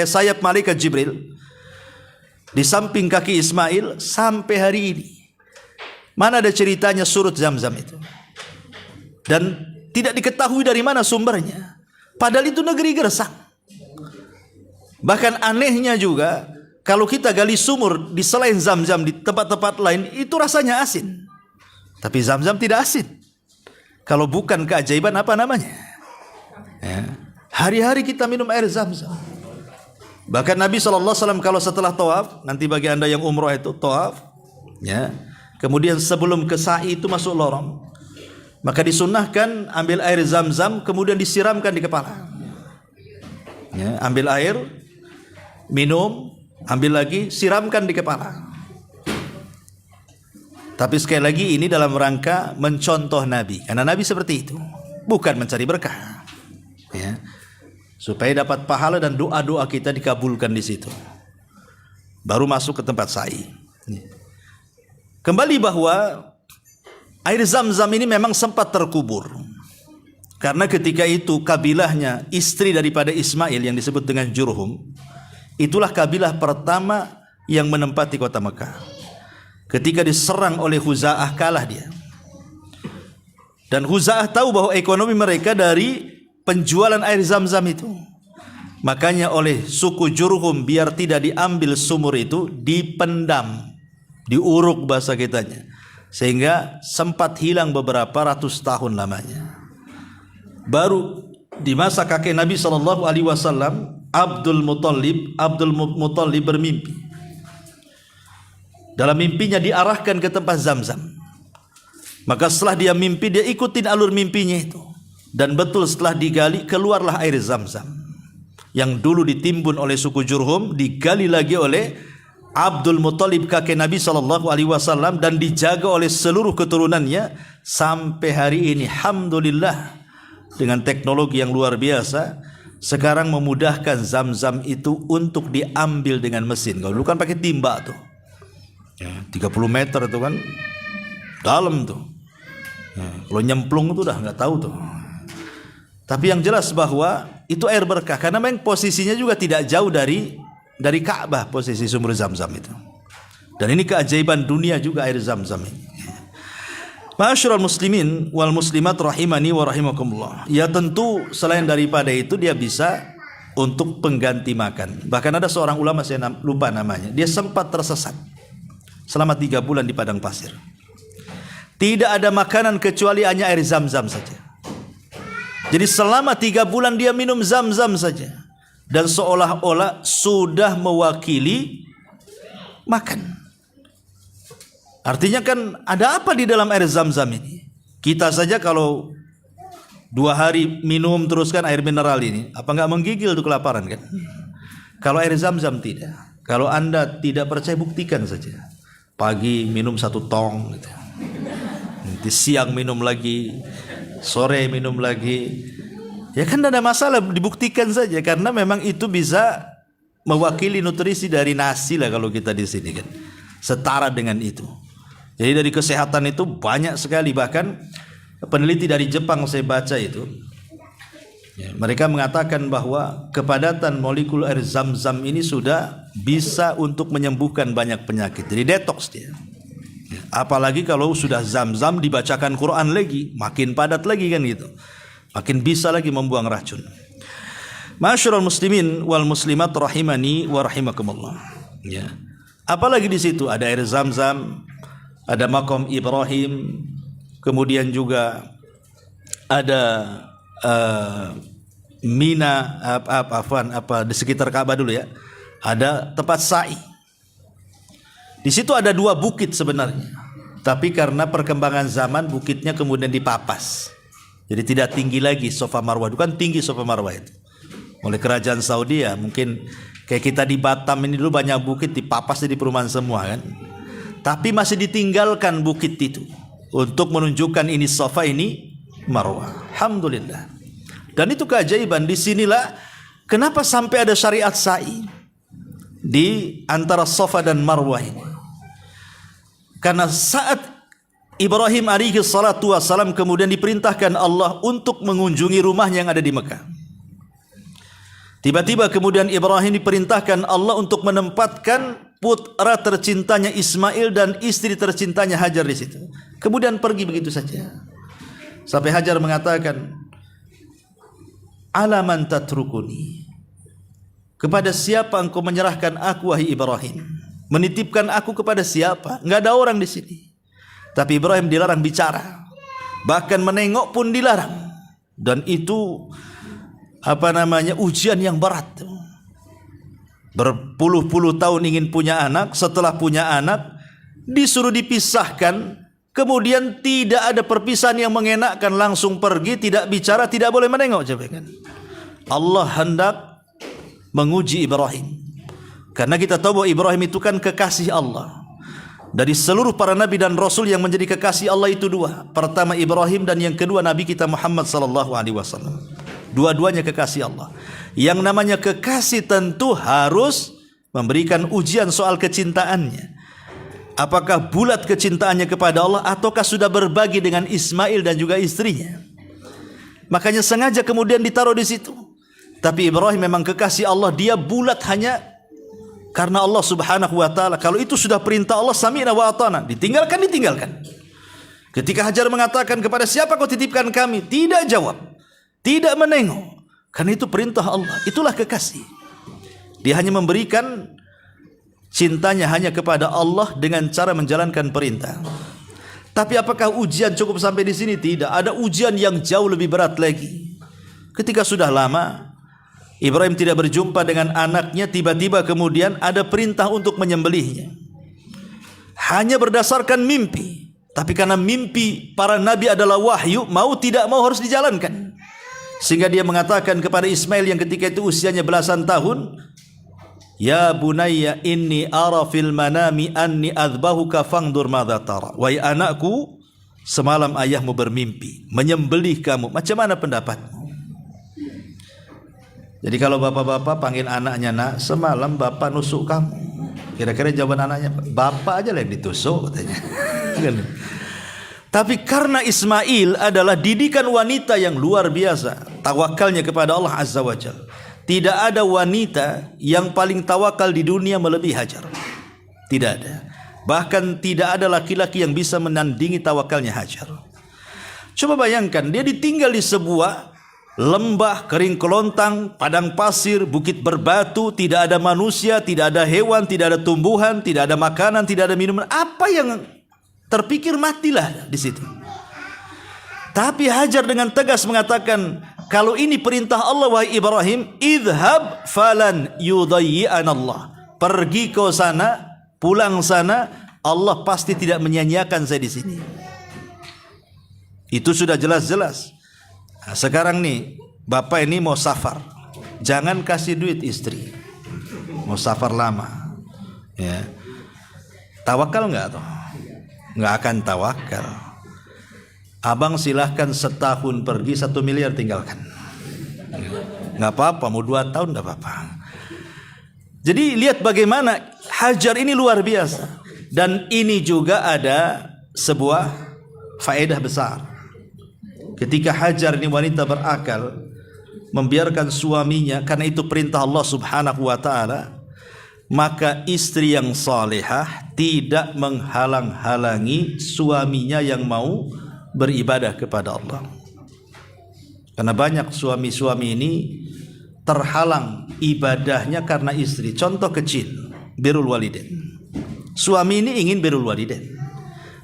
sayap malaikat Jibril di samping kaki Ismail sampai hari ini. Mana ada ceritanya surut Zam-Zam itu? Dan tidak diketahui dari mana sumbernya. Padahal itu negeri gersang. Bahkan anehnya juga, kalau kita gali sumur di selain Zam-Zam di tempat-tempat lain, itu rasanya asin. Tapi Zam-Zam tidak asin. Kalau bukan keajaiban apa namanya? Ya. Hari-hari kita minum air Zam-Zam. Bahkan Nabi SAW kalau setelah tawaf, nanti bagi anda yang umroh itu tawaf, ya, kemudian sebelum ke sa'i itu masuk lorong, maka disunnahkan ambil air Zam-Zam kemudian disiramkan di kepala. Ya, ambil air, minum, ambil lagi, siramkan di kepala. Tapi sekali lagi ini dalam rangka mencontoh Nabi, karena Nabi seperti itu, bukan mencari berkah, ya, supaya dapat pahala dan doa-doa kita dikabulkan di situ. Baru masuk ke tempat sa'i. Kembali bahwa air Zam-Zam ini memang sempat terkubur, karena ketika itu kabilahnya istri daripada Ismail yang disebut dengan Jurhum, itulah kabilah pertama yang menempati kota Mekah. Ketika diserang oleh Huza'ah, kalah dia. Dan Huza'ah tahu bahwa ekonomi mereka dari penjualan air Zam-Zam itu. Makanya oleh suku Jurhum, biar tidak diambil sumur itu, dipendam, diuruk bahasa kitanya, sehingga sempat hilang beberapa ratus tahun lamanya. Baru di masa kakek Nabi SAW, Abdul Muttalib bermimpi. Dalam mimpinya diarahkan ke tempat Zam-Zam. Maka setelah dia mimpi, dia ikutin alur mimpinya itu. Dan betul setelah digali, keluarlah air Zam-Zam. Yang dulu ditimbun oleh suku Jurhum, digali lagi oleh Abdul Muthalib kakek Nabi SAW dan dijaga oleh seluruh keturunannya sampai hari ini. Alhamdulillah, dengan teknologi yang luar biasa sekarang memudahkan Zam-Zam itu untuk diambil dengan mesin. Kalau dulu kan pakai timba tuh, 30 meter itu kan dalam tuh. Kalau nyemplung itu udah nggak tahu tuh. Tapi yang jelas bahwa itu air berkah karena memang posisinya juga tidak jauh dari Ka'bah, posisi sumber Zam-Zam itu. Dan ini keajaiban dunia juga air Zam-Zam ini. Ma'asyiral muslimin wal muslimat rahimani wa rahimakumullah. Ya tentu selain daripada itu dia bisa untuk pengganti makan. Bahkan ada seorang ulama, saya lupa namanya, dia sempat tersesat selama 3 bulan di padang pasir. Tidak ada makanan kecuali hanya air Zam-Zam saja. Jadi selama 3 bulan dia minum Zam-Zam saja. Dan seolah-olah sudah mewakili makan. Artinya kan ada apa di dalam air Zam-Zam ini? Kita saja kalau 2 hari minum teruskan air mineral ini, apa enggak menggigil tuh kelaparan kan? Kalau air Zam-Zam tidak. Kalau Anda tidak percaya, buktikan saja. Pagi minum 1 tong gitu. Nanti siang minum lagi, sore minum lagi. Ya kan tidak ada masalah, dibuktikan saja karena memang itu bisa mewakili nutrisi dari nasi lah kalau kita di sini kan. Setara dengan itu. Jadi dari kesehatan itu banyak sekali, bahkan peneliti dari Jepang saya baca itu, ya, mereka mengatakan bahwa kepadatan molekul air Zam-Zam ini sudah bisa untuk menyembuhkan banyak penyakit. Jadi detox dia. Apalagi kalau sudah Zam-Zam dibacakan Quran lagi, makin padat lagi kan gitu. Makin bisa lagi membuang racun. Ma'asyiral muslimin wal muslimat rahimani wa rahimakumullah. Ya. Apalagi di situ ada air Zam-Zam, ada makam Ibrahim, kemudian juga ada Mina di sekitar Ka'bah dulu ya. Ada tempat sa'i. Di situ ada 2 bukit sebenarnya. Tapi karena perkembangan zaman bukitnya kemudian dipapas. Jadi tidak tinggi lagi Safa Marwah, bukan tinggi Safa Marwah itu. Oleh kerajaan Saudi ya, mungkin kayak kita di Batam ini dulu banyak bukit dipapas di perumahan semua kan. Tapi masih ditinggalkan bukit itu untuk menunjukkan ini Safa, ini Marwah. Alhamdulillah. Dan itu keajaiban. Disinilah kenapa sampai ada syariat sa'i di antara Safa dan Marwah ini. Karena saat Ibrahim alaihi salatu wassalam kemudian diperintahkan Allah untuk mengunjungi rumahnya yang ada di Mekah. Tiba-tiba kemudian Ibrahim diperintahkan Allah untuk menempatkan putra tercintanya Ismail dan istri tercintanya Hajar di situ. Kemudian pergi begitu saja. Sampai Hajar mengatakan, "Ala man tatrukuni?" Kepada siapa engkau menyerahkan aku wahai Ibrahim? Menitipkan aku kepada siapa? Enggak ada orang di sini. Tapi Ibrahim dilarang bicara, bahkan menengok pun dilarang. Dan itu ujian yang berat. Berpuluh-puluh tahun ingin punya anak, setelah punya anak disuruh dipisahkan, kemudian tidak ada perpisahan yang mengenakkan, langsung pergi, tidak bicara, tidak boleh menengok. Coba kan. Allah hendak menguji Ibrahim. Karena kita tahu bahwa Ibrahim itu kan kekasih Allah. Dari seluruh para nabi dan rasul yang menjadi kekasih Allah itu 2. Pertama Ibrahim dan yang kedua Nabi kita Muhammad sallallahu alaihi wasallam. Dua-duanya kekasih Allah. Yang namanya kekasih tentu harus memberikan ujian soal kecintaannya. Apakah bulat kecintaannya kepada Allah ataukah sudah berbagi dengan Ismail dan juga istrinya? Makanya sengaja kemudian ditaruh di situ. Tapi Ibrahim memang kekasih Allah, dia bulat hanya karena Allah subhanahu wa ta'ala. Kalau itu sudah perintah Allah, sami'na wa ata'na, ditinggalkan. Ketika Hajar mengatakan, kepada siapa kau titipkan kami? Tidak jawab, tidak menengok, karena itu perintah Allah. Itulah kekasih. Dia hanya memberikan cintanya hanya kepada Allah dengan cara menjalankan perintah. Tapi apakah ujian cukup sampai di sini? Tidak, ada ujian yang jauh lebih berat lagi. Ketika sudah lama Ibrahim tidak berjumpa dengan anaknya, tiba-tiba kemudian ada perintah untuk menyembelihnya. Hanya berdasarkan mimpi. Tapi karena mimpi para nabi adalah wahyu, mau tidak mau harus dijalankan. Sehingga dia mengatakan kepada Ismail yang ketika itu usianya belasan tahun, Ya bunayya inni ara fil manami anni adbahuka fangdur madza tara. Wahai anakku, semalam ayahmu bermimpi menyembelih kamu. Macam mana pendapatmu? Jadi kalau bapak-bapak panggil anaknya, nak, semalam bapak nusuk kamu. Kira-kira jawaban anaknya, bapak aja lah yang ditusuk katanya. Tapi karena Ismail adalah didikan wanita yang luar biasa, tawakalnya kepada Allah Azza wa Jalla. Tidak ada wanita yang paling tawakal di dunia melebihi Hajar. Tidak ada. Bahkan tidak ada laki-laki yang bisa menandingi tawakalnya Hajar. Coba bayangkan, dia ditinggal di sebuah lembah kering kelontang, padang pasir, bukit berbatu, tidak ada manusia, tidak ada hewan, tidak ada tumbuhan, tidak ada makanan, tidak ada minuman. Apa yang terpikir? Matilah di situ. Tapi Hajar dengan tegas mengatakan, kalau ini perintah Allah, wahai Ibrahim, idhab falan yudayyi'an Allah. Pergi ke sana, pulang sana, Allah pasti tidak menyanyiakan saya di sini. Itu sudah jelas-jelas. Nah, sekarang nih, bapak ini mau safar, jangan kasih duit istri. Mau safar lama, ya. Tawakal nggak tuh? Nggak akan tawakal. Abang silahkan setahun pergi 1 miliar tinggalkan. Nggak apa-apa, mau 2 tahun nggak apa-apa. Jadi lihat bagaimana Hajar ini luar biasa. Dan ini juga ada sebuah faedah besar. Ketika Hajar ini wanita berakal, membiarkan suaminya karena itu perintah Allah Subhanahu wa taala, maka istri yang salehah tidak menghalang-halangi suaminya yang mau beribadah kepada Allah. Karena banyak suami-suami ini terhalang ibadahnya karena istri. Contoh kecil, birrul walidain. Suami ini ingin birrul walidain,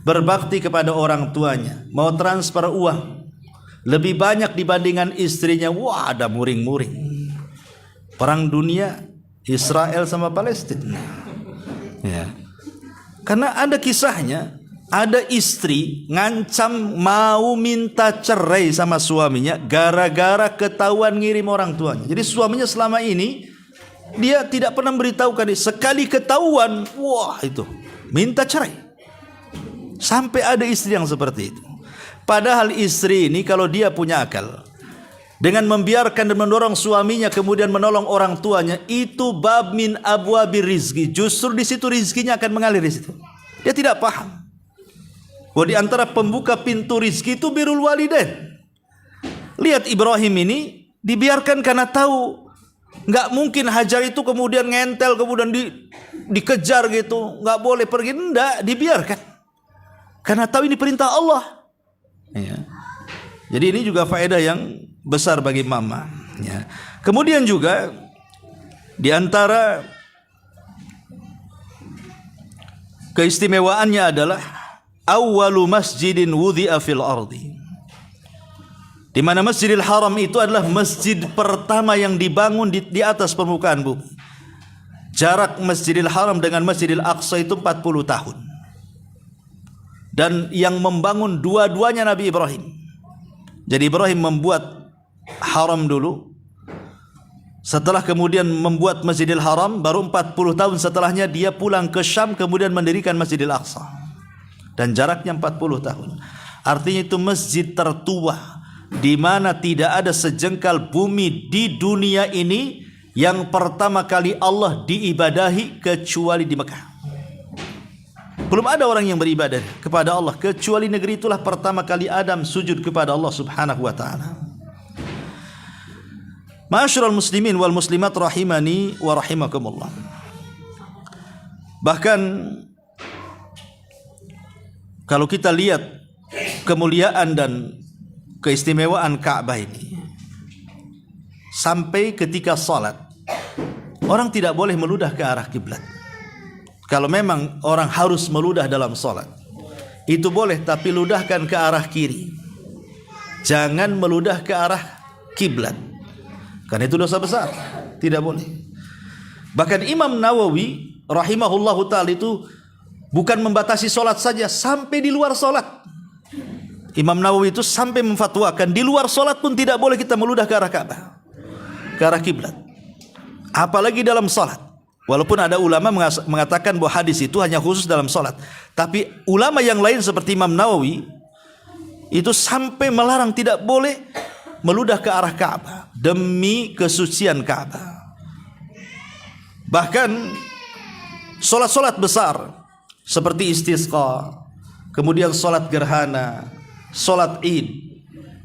berbakti kepada orang tuanya, mau transfer uang lebih banyak dibandingkan istrinya. Wah, ada muring-muring. Perang dunia Israel sama Palestina. Ya. Karena ada kisahnya, ada istri ngancam mau minta cerai sama suaminya gara-gara ketahuan ngirim orang tuanya. Jadi suaminya selama ini dia tidak pernah memberitahukan, sekali ketahuan, wah itu minta cerai. Sampai ada istri yang seperti itu. Padahal istri ini kalau dia punya akal, dengan membiarkan dan mendorong suaminya kemudian menolong orang tuanya, itu bab min abwabir rizki. Justru di situ rizkinya akan mengalir di situ. Dia tidak paham bahwa di antara pembuka pintu rizki itu birrul walidain. Lihat Ibrahim ini dibiarkan karena tahu nggak mungkin Hajar itu kemudian ngentel, kemudian dikejar gitu, nggak boleh pergi, enggak, dibiarkan karena tahu ini perintah Allah. Ya. Jadi ini juga faedah yang besar bagi mama. Ya. Kemudian juga di antara keistimewaannya adalah awwalu masjidin wudhi'a fil ardi. Di mana Masjidil Haram itu adalah masjid pertama yang dibangun di atas permukaan bumi. Jarak Masjidil Haram dengan Masjidil Aqsa itu 40 tahun. Dan yang membangun dua-duanya Nabi Ibrahim. Jadi Ibrahim membuat haram dulu. Setelah kemudian membuat Masjidil Haram, baru 40 tahun setelahnya dia pulang ke Syam kemudian mendirikan Masjidil Aqsa. Dan jaraknya 40 tahun. Artinya itu masjid tertua, di mana tidak ada sejengkal bumi di dunia ini yang pertama kali Allah diibadahi kecuali di Mekah. Belum ada orang yang beribadah kepada Allah kecuali negeri itulah pertama kali Adam sujud kepada Allah Subhanahu wa taala. Ma'asyiral muslimin wal muslimat rahimani wa rahimakumullah. Bahkan kalau kita lihat kemuliaan dan keistimewaan Ka'bah ini, sampai ketika salat orang tidak boleh meludah ke arah kiblat. Kalau memang orang harus meludah dalam salat, itu boleh, tapi ludahkan ke arah kiri. Jangan meludah ke arah kiblat, karena itu dosa besar, tidak boleh. Bahkan Imam Nawawi rahimahullahu ta'ala itu bukan membatasi salat saja, sampai di luar salat. Imam Nawawi itu sampai memfatwakan di luar salat pun tidak boleh kita meludah ke arah Ka'bah, ke arah kiblat, apalagi dalam salat. Walaupun ada ulama mengatakan bahwa hadis itu hanya khusus dalam sholat, tapi ulama yang lain seperti Imam Nawawi itu sampai melarang tidak boleh meludah ke arah Ka'bah demi kesucian Ka'bah. Bahkan sholat-sholat besar seperti istisqa, kemudian sholat gerhana, sholat id,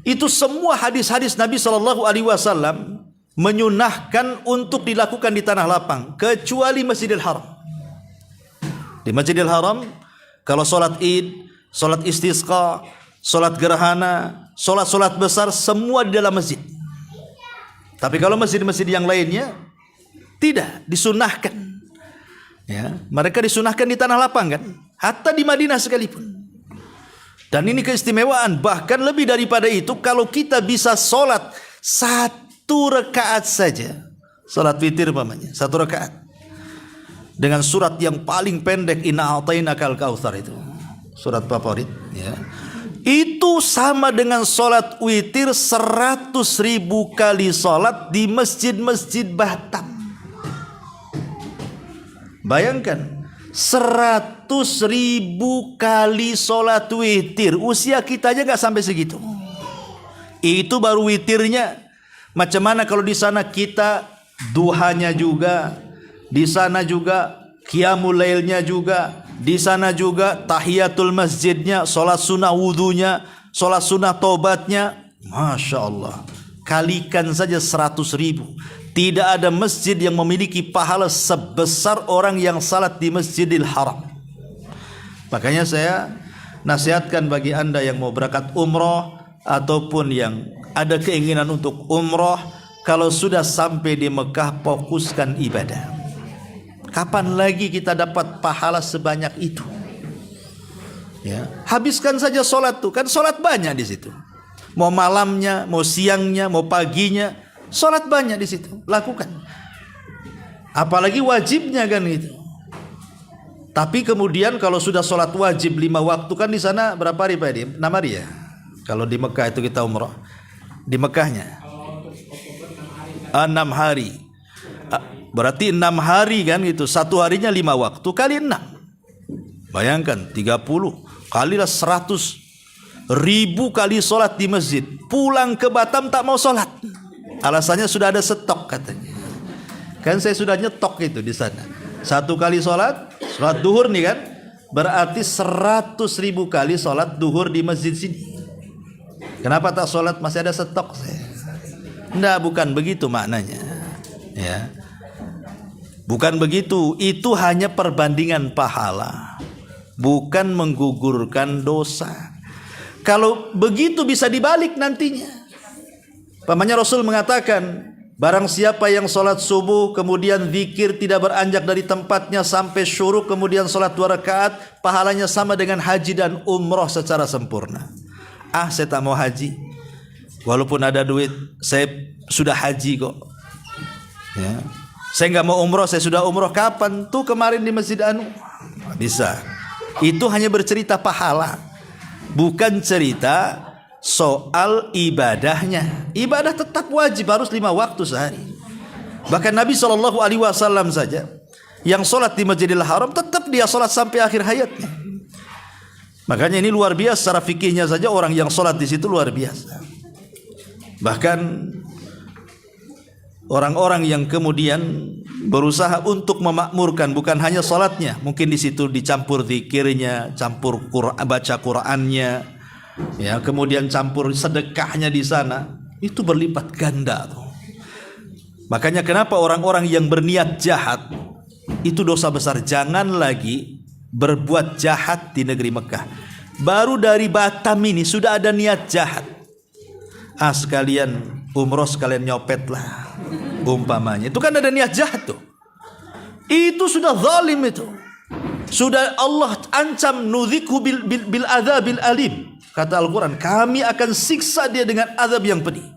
itu semua hadis-hadis Nabi SAW menyunahkan untuk dilakukan di tanah lapang, kecuali Masjidil Haram. Di Masjidil Haram, kalau sholat id, sholat istisqa, sholat gerhana, sholat-sholat besar, semua di dalam masjid. Tapi kalau masjid-masjid yang lainnya tidak disunahkan, ya, mereka disunahkan di tanah lapang kan, hatta di Madinah sekalipun. Dan ini keistimewaan. Bahkan lebih daripada itu, kalau kita bisa sholat 1 rakaat saja, sholat witir umpamanya 1 rakaat dengan surat yang paling pendek, Inna a'tainakal kautsar, itu surat favorit, ya, itu sama dengan sholat witir 100.000 kali sholat di masjid-masjid Batam. Bayangkan 100.000 kali sholat witir. Usia kita aja gak sampai segitu. Itu baru witirnya. Macam mana kalau di sana kita duhanya juga, di sana juga qiyamul lailnya juga, di sana juga tahiyatul masjidnya, sholat sunnah wudunya, sholat sunnah tobatnya. Masya Allah, kalikan saja 100.000. Tidak ada masjid yang memiliki pahala sebesar orang yang salat di Masjidil Haram. Makanya saya nasihatkan bagi anda yang mau berangkat umroh ataupun yang ada keinginan untuk umroh, kalau sudah sampai di Mekah, fokuskan ibadah. Kapan lagi kita dapat pahala sebanyak itu? Ya, habiskan saja sholat tuh, kan sholat banyak di situ. Mau malamnya, mau siangnya, mau paginya, sholat banyak di situ. Lakukan. Apalagi wajibnya kan itu. Tapi kemudian kalau sudah sholat wajib 5 waktu, kan di sana berapa hari Pak Edi? 6 hari ya? Kalau di Mekah itu kita umroh. Di Mekahnya 6 hari. Berarti 6 hari kan itu. 1 harinya 5 waktu kali 6. Bayangkan 30 kalilah 100.000 kali sholat di masjid. Pulang ke Batam tak mau sholat. Alasannya sudah ada stok katanya. Kan saya sudah nyetok itu di sana. 1 kali sholat duhur nih kan, berarti 100.000 kali sholat duhur di masjid sini. Kenapa tak sholat? Masih ada stok saya. Enggak, bukan begitu maknanya. Ya, bukan begitu. Itu hanya perbandingan pahala, bukan menggugurkan dosa. Kalau begitu bisa dibalik nantinya. Pamannya Rasul mengatakan, barang siapa yang sholat subuh kemudian zikir tidak beranjak dari tempatnya sampai syuruk, kemudian sholat 2 rakaat, pahalanya sama dengan haji dan umroh secara sempurna. Saya tak mau haji, walaupun ada duit, saya sudah haji kok. Ya, saya nggak mau umroh, saya sudah umroh. Kapan tuh kemarin di Masjid Anu? Bisa. Itu hanya bercerita pahala, bukan cerita soal ibadahnya. Ibadah tetap wajib, harus 5 waktu sehari. Bahkan Nabi SAW saja yang sholat di Masjidil Haram, tetap dia sholat sampai akhir hayatnya. Makanya ini luar biasa, secara fikihnya saja orang yang sholat di situ luar biasa. Bahkan orang-orang yang kemudian berusaha untuk memakmurkan bukan hanya sholatnya, mungkin di situ dicampur zikirnya, campur baca Qurannya, ya, kemudian campur sedekahnya di sana, itu berlipat ganda tuh. Makanya kenapa orang-orang yang berniat jahat itu dosa besar. Jangan lagi berbuat jahat di negeri Mekah. Baru dari Batam ini sudah ada niat jahat. Sekalian umroh, sekalian nyopet lah umpamanya. Itu kan ada niat jahat tuh. Itu sudah zalim itu. Sudah Allah ancam, nudzikhu bil adzabil alim. Kata Al-Quran, kami akan siksa dia dengan azab yang pedih.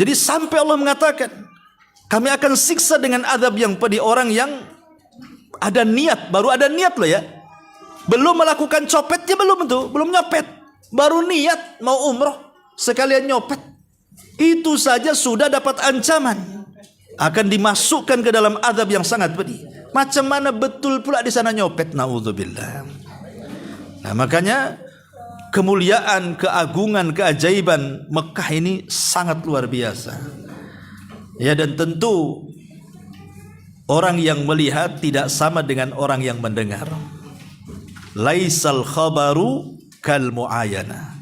Jadi sampai Allah mengatakan, kami akan siksa dengan azab yang pedih orang yang ada niat, baru ada niat loh ya. Belum melakukan copetnya, belum nyopet. Baru niat mau umroh, sekalian nyopet. Itu saja sudah dapat ancaman. akan dimasukkan ke dalam azab yang sangat pedih. Macam mana betul pula di sana nyopet, naudzubillah. Nah, makanya kemuliaan, keagungan, keajaiban Mekah ini sangat luar biasa. Ya, dan tentu orang yang melihat tidak sama dengan orang yang mendengar. Laisal khabaru kal muayana.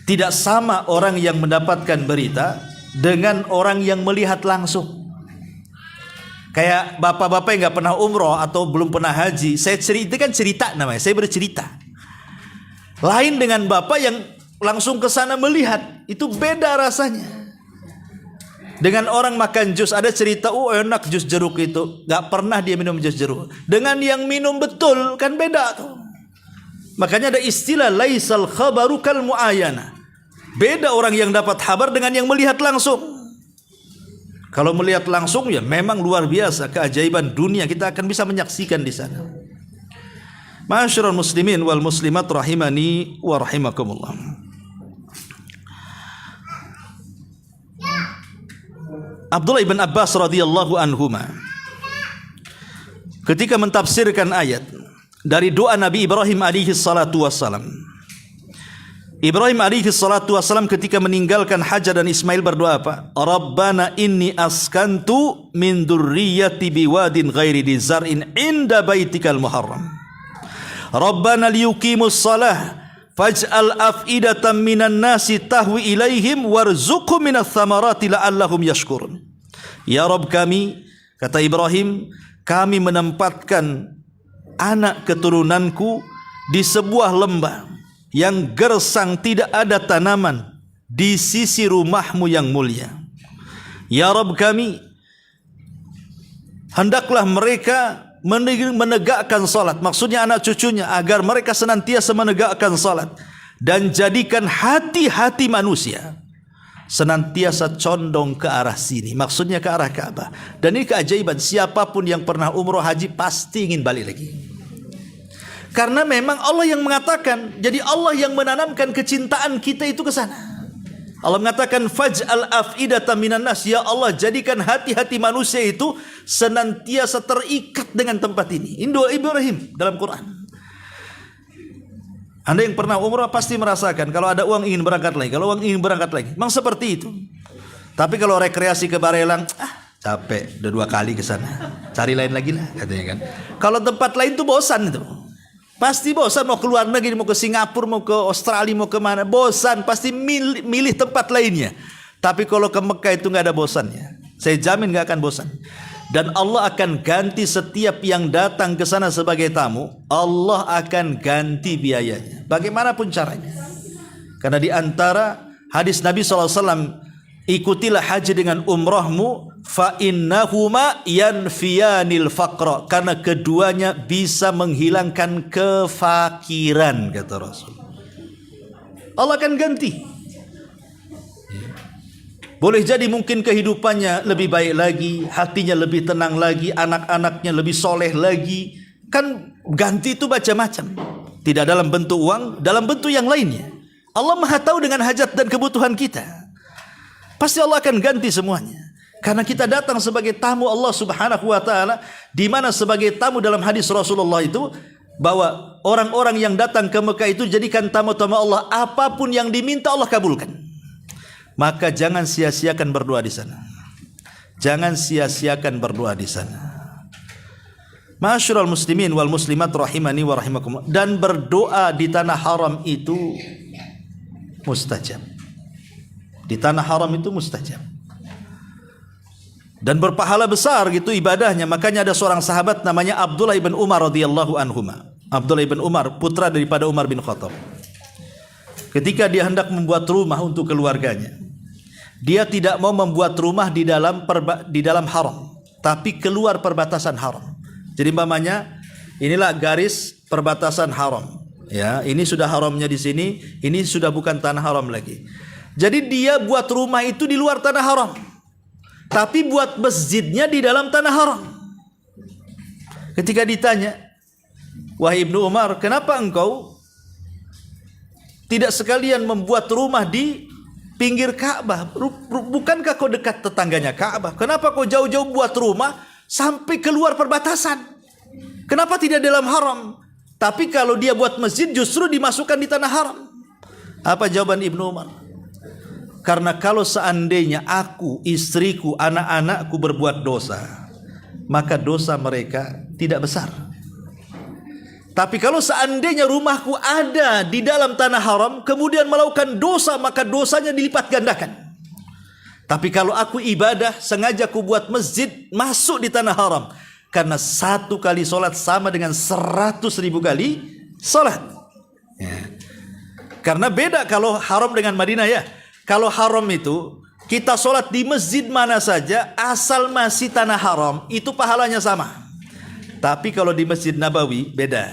Tidak sama orang yang mendapatkan berita dengan orang yang melihat langsung. Kayak bapak-bapak yang nggak pernah umroh atau belum pernah haji, saya cerita kan cerita namanya, saya bercerita. Lain dengan bapak yang langsung ke sana melihat, itu beda rasanya. Dengan orang makan jus, ada cerita, enak jus jeruk itu, nggak pernah dia minum jus jeruk. Dengan yang minum betul kan beda tuh. Makanya ada istilah laisal khabaru kal muayana. Beda orang yang dapat kabar dengan yang melihat langsung. Kalau melihat langsung ya memang luar biasa keajaiban dunia, kita akan bisa menyaksikan di sana. Ma'asyiral muslimin wal muslimat rahimani wa rahimakumullah. Abdullah ibn Abbas radhiyallahu anhuma ketika mentafsirkan ayat dari doa Nabi Ibrahim alaihi salatu wassalam. Ibrahim alaihi salatu wassalam ketika meninggalkan Hajar dan Ismail berdoa apa? Rabbana inni askantu min dzurriyyati biwadin ghairi dzar'in inda baitikal muharram. Rabbana liyuqimus shalah faj'al af'idatan minan nasi tahwi ilaihim warzuqhum minats thamarati la'allahum yashkurun. Ya Rabb kami, kata Ibrahim, kami menempatkan anak keturunanku di sebuah lembah yang gersang, tidak ada tanaman di sisi rumahmu yang mulia. Ya Rabb kami, hendaklah mereka menegakkan salat, maksudnya anak cucunya, agar mereka senantiasa menegakkan salat, dan jadikan hati-hati manusia senantiasa condong ke arah sini, maksudnya ke arah Ka'bah. Dan ini keajaiban, siapapun yang pernah umroh haji pasti ingin balik lagi. Karena memang Allah yang mengatakan, jadi Allah yang menanamkan kecintaan kita itu ke sana. Allah mengatakan faj'al af'idatan minan nas, ya Allah jadikan hati-hati manusia itu senantiasa terikat dengan tempat ini. Ini doa Ibrahim dalam Quran. Anda yang pernah umrah pasti merasakan kalau ada uang ingin berangkat lagi, kalau uang ingin berangkat lagi. Memang seperti itu. Tapi kalau rekreasi ke Barelang, capek, udah 2 kali ke sana. Cari lain lagi lah katanya kan. Kalau tempat lain tuh bosan itu. Pasti bosan, mau ke luar negeri, mau ke Singapura, mau ke Australia, mau ke mana, bosan, pasti milih tempat lainnya. Tapi kalau ke Mekah itu nggak ada bosannya. Saya jamin nggak akan bosan. Dan Allah akan ganti setiap yang datang ke sana sebagai tamu, Allah akan ganti biayanya. Bagaimanapun caranya. Karena di antara hadis Nabi SAW, ikutilah haji dengan umrahmu, fa innahuma yanfiyanil faqra, karena keduanya bisa menghilangkan kefakiran, kata Rasul. Allah akan ganti. Boleh jadi mungkin kehidupannya lebih baik lagi, hatinya lebih tenang lagi, anak-anaknya lebih soleh lagi. Kan ganti itu macam-macam. Tidak dalam bentuk uang, dalam bentuk yang lainnya. Allah Maha tahu dengan hajat dan kebutuhan kita. Pasti Allah akan ganti semuanya. Karena kita datang sebagai tamu Allah Subhanahu wa taala, di mana sebagai tamu dalam hadis Rasulullah itu bahwa orang-orang yang datang ke Mekah itu jadikan tamu-tamu Allah, apapun yang diminta Allah kabulkan. Maka jangan sia-siakan berdoa di sana. Jangan sia-siakan berdoa di sana. Ma'asyiral muslimin wal muslimat rahimani wa rahimakumullah. Dan berdoa di tanah haram itu mustajab. Di tanah haram itu mustajab. Dan berpahala besar gitu ibadahnya. Makanya ada seorang sahabat namanya Abdullah ibn Umar radhiyallahu anhuma. Abdullah ibn Umar, putra daripada Umar bin Khattab. Ketika dia hendak membuat rumah untuk keluarganya, dia tidak mau membuat rumah di dalam haram, tapi keluar perbatasan haram. Jadi umpamanya inilah garis perbatasan haram. Ya, ini sudah haramnya di sini, ini sudah bukan tanah haram lagi. Jadi dia buat rumah itu di luar tanah haram, tapi buat masjidnya di dalam tanah haram. Ketika ditanya, wahai Ibnu Umar, kenapa engkau tidak sekalian membuat rumah di pinggir Ka'bah. Bukankah kau dekat tetangganya Ka'bah? Kenapa kau jauh-jauh buat rumah sampai keluar perbatasan? Kenapa tidak dalam haram? Tapi kalau dia buat masjid justru dimasukkan di tanah haram. Apa jawaban Ibnu Umar? Karena kalau seandainya aku, istriku, anak-anakku berbuat dosa, maka dosa mereka tidak besar. Tapi kalau seandainya rumahku ada di dalam tanah haram, kemudian melakukan dosa, maka dosanya dilipat gandakan. Tapi kalau aku ibadah, sengaja aku buat masjid masuk di tanah haram, karena 1 kali solat sama dengan 100.000 kali solat. Ya. Karena beda kalau haram dengan Madinah ya. Kalau haram itu, kita solat di masjid mana saja, asal masih tanah haram, itu pahalanya sama. Tapi kalau di Masjid Nabawi, beda.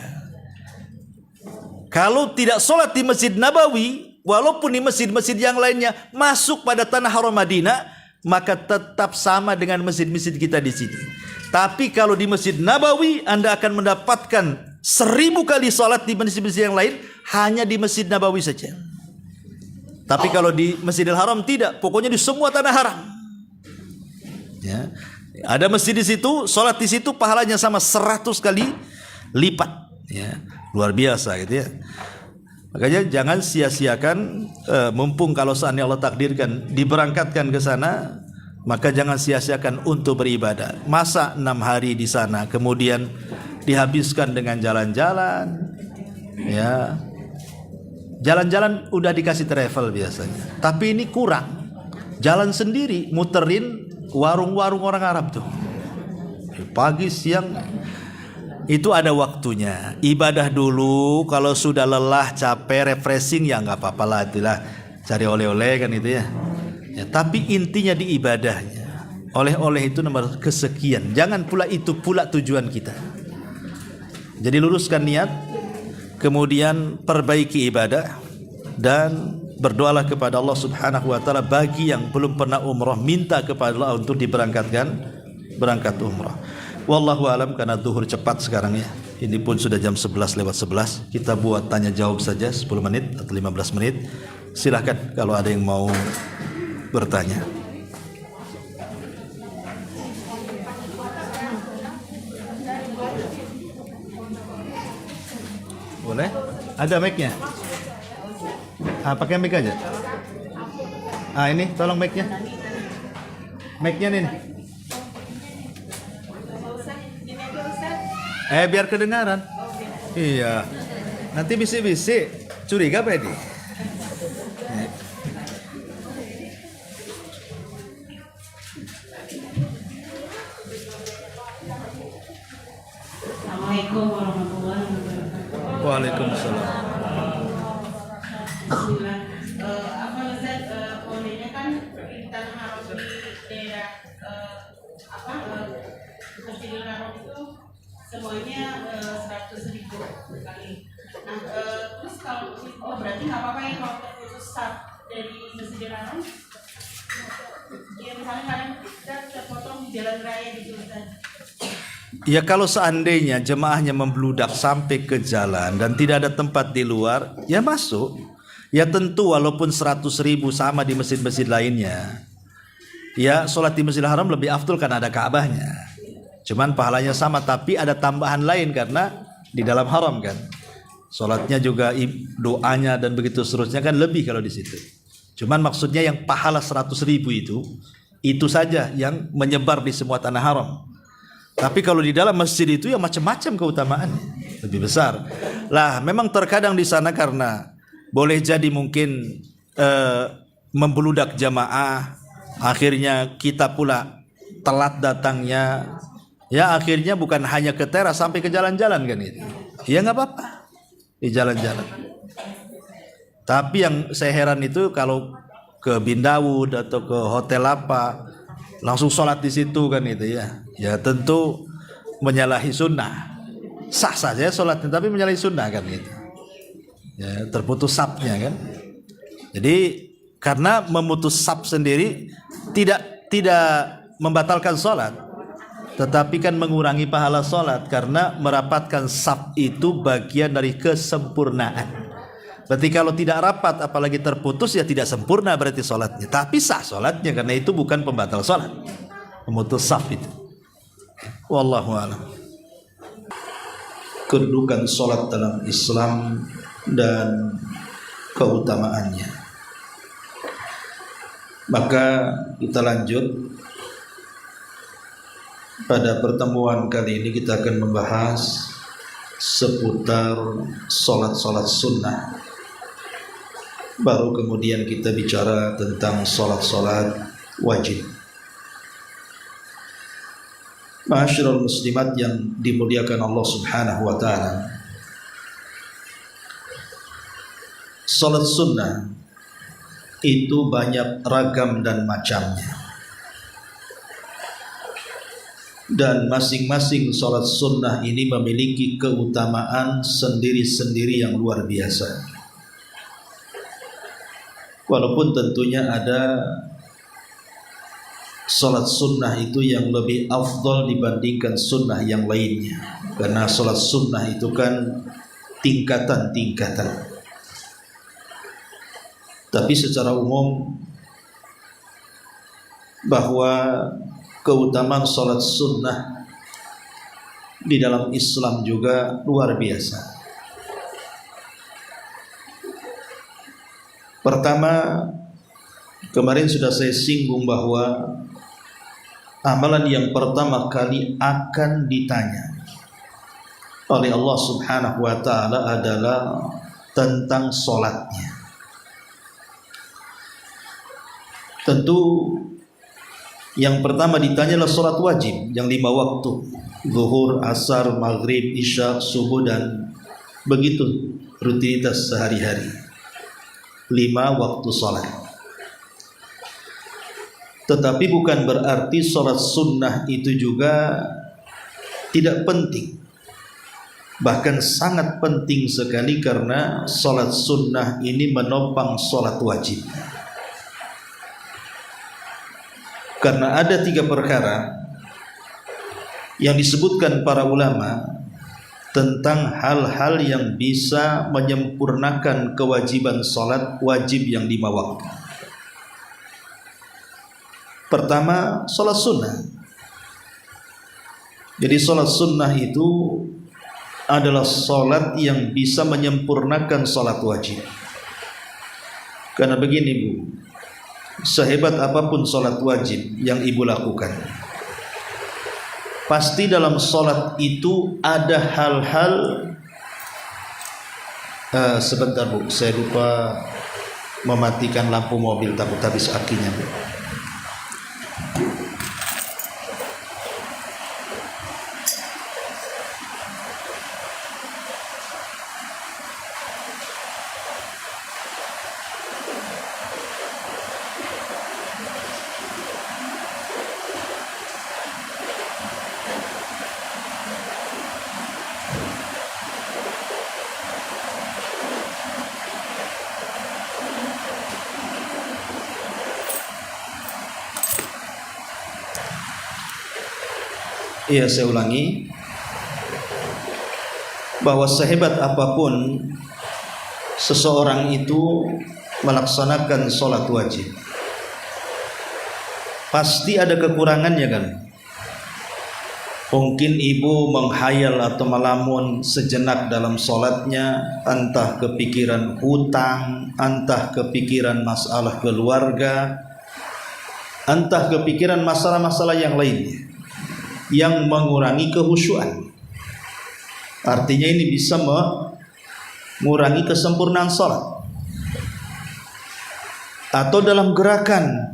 Kalau tidak solat di Masjid Nabawi, walaupun di masjid-masjid yang lainnya masuk pada tanah haram Madinah, maka tetap sama dengan masjid-masjid kita di sini. Tapi kalau di Masjid Nabawi, Anda akan mendapatkan 1000 kali solat di masjid-masjid yang lain, hanya di Masjid Nabawi saja. Tapi kalau di Masjidil Haram tidak, pokoknya di semua tanah haram. Ya. Ada masjid di situ, solat di situ pahalanya sama 100 kali lipat. Ya. Luar biasa gitu ya. Makanya jangan sia-siakan, mumpung kalau seandainya Allah takdirkan diberangkatkan ke sana, maka jangan sia-siakan untuk beribadah. Masa 6 hari di sana, kemudian dihabiskan dengan jalan-jalan, ya. Jalan-jalan udah dikasih travel biasanya, tapi ini kurang. Jalan sendiri, muterin warung-warung orang Arab tuh, pagi siang. Itu ada waktunya. Ibadah dulu, kalau sudah lelah, capek, refreshing ya nggak apa-apa lah, itulah cari oleh-oleh kan itu ya. Ya, tapi intinya di ibadahnya. Oleh-oleh itu nomor kesekian. Jangan pula itu pula tujuan kita. Jadi luruskan niat, kemudian perbaiki ibadah, dan berdoalah kepada Allah Subhanahu wa taala. Bagi yang belum pernah umrah, minta kepada Allah untuk berangkat umrah. Wallahu alam, karena zuhur cepat sekarang ya. Ini pun sudah jam 11:11. Kita buat tanya jawab saja 10 menit atau 15 menit. Silahkan kalau ada yang mau bertanya. Boleh? Ada mic-nya? Pakai mic aja. Ini tolong mic-nya. Mic-nya nih. Biar kedengaran. Iya. Nanti bisik-bisik curiga apa ini? Assalamualaikum warahmatullahi wabarakatuh. Waalaikumsalam. Bismillah. Ustaz, bolehnya kan di tanah haram di daerah Masjidil Haram itu semuanya 100.000 kali. Nah, terus kalau berarti nggak apa-apa ya kalau terputus saf dari Masjidil Haram? Ya misalnya kadang kita terpotong di jalan raya gitu, Ustaz. Ya kalau seandainya jemaahnya membludak sampai ke jalan dan tidak ada tempat di luar, ya masuk. Ya tentu walaupun 100.000 sama di masjid-masjid lainnya, ya sholat di Masjidil Haram lebih afdol karena ada Ka'bahnya. Cuman pahalanya sama, tapi ada tambahan lain karena di dalam haram kan. Sholatnya juga, doanya dan begitu seterusnya kan lebih kalau di situ. Cuman maksudnya yang pahala 100.000 itu saja yang menyebar di semua tanah haram. Tapi kalau di dalam masjid itu ya macam-macam keutamaannya, lebih besar. Lah memang terkadang di sana karena boleh jadi mungkin membludak jamaah, akhirnya kita pula telat datangnya. Ya akhirnya bukan hanya ke teras, sampai ke jalan-jalan kan itu. Ya nggak apa-apa di jalan-jalan. Tapi yang saya heran itu kalau ke Bin Dawud atau ke hotel apa, langsung sholat di situ kan itu ya. Ya tentu menyalahi sunnah. Sah saja sholatnya, tapi menyalahi sunnah kan itu. Ya terputus safnya kan. Jadi karena memutus saf sendiri tidak membatalkan sholat, tetapi kan mengurangi pahala sholat, karena merapatkan saf itu bagian dari kesempurnaan. Berarti kalau tidak rapat apalagi terputus ya tidak sempurna berarti sholatnya. Tapi sah sholatnya karena itu bukan pembatal sholat. Memutus saf itu. Wallahu a'lam. Kedudukan sholat dalam Islam dan keutamaannya. Maka kita lanjut. Pada pertemuan kali ini kita akan membahas seputar sholat-sholat sunnah. Baru kemudian kita bicara tentang sholat-sholat wajib. Ma'asyiral muslimat yang dimuliakan Allah Subhanahu wa ta'ala, sholat sunnah itu banyak ragam dan macamnya, dan masing-masing sholat sunnah ini memiliki keutamaan sendiri-sendiri yang luar biasa. Walaupun tentunya ada sholat sunnah itu yang lebih afdal dibandingkan sunnah yang lainnya, karena sholat sunnah itu kan tingkatan-tingkatan. Tapi secara umum bahwa keutamaan sholat sunnah di dalam Islam juga luar biasa. Pertama, kemarin sudah saya singgung bahwa amalan yang pertama kali akan ditanya oleh Allah Subhanahu wa ta'ala adalah tentang sholatnya. Tentu yang pertama ditanya adalah sholat wajib yang 5 waktu, zuhur, asar, maghrib, isya, subuh, dan begitu rutinitas sehari-hari. 5 waktu sholat. Tetapi bukan berarti sholat sunnah itu juga tidak penting. Bahkan sangat penting sekali, karena sholat sunnah ini menopang sholat wajib. Karena ada 3 perkara yang disebutkan para ulama tentang hal-hal yang bisa menyempurnakan kewajiban sholat wajib yang 5 waktu. Pertama, sholat sunnah. Jadi sholat sunnah itu adalah sholat yang bisa menyempurnakan sholat wajib. Karena begini Bu, sehebat apapun sholat wajib yang ibu lakukan, pasti dalam sholat itu ada hal-hal sebentar Bu, saya lupa mematikan lampu mobil, takut habis akinya Bu. Iya, saya ulangi, bahwa sehebat apapun seseorang itu melaksanakan sholat wajib, pasti ada kekurangannya kan. Mungkin ibu menghayal atau melamun sejenak dalam sholatnya, entah kepikiran hutang, entah kepikiran masalah keluarga, entah kepikiran masalah-masalah yang lainnya yang mengurangi kehusyuan. Artinya ini bisa mengurangi kesempurnaan sholat. Atau dalam gerakan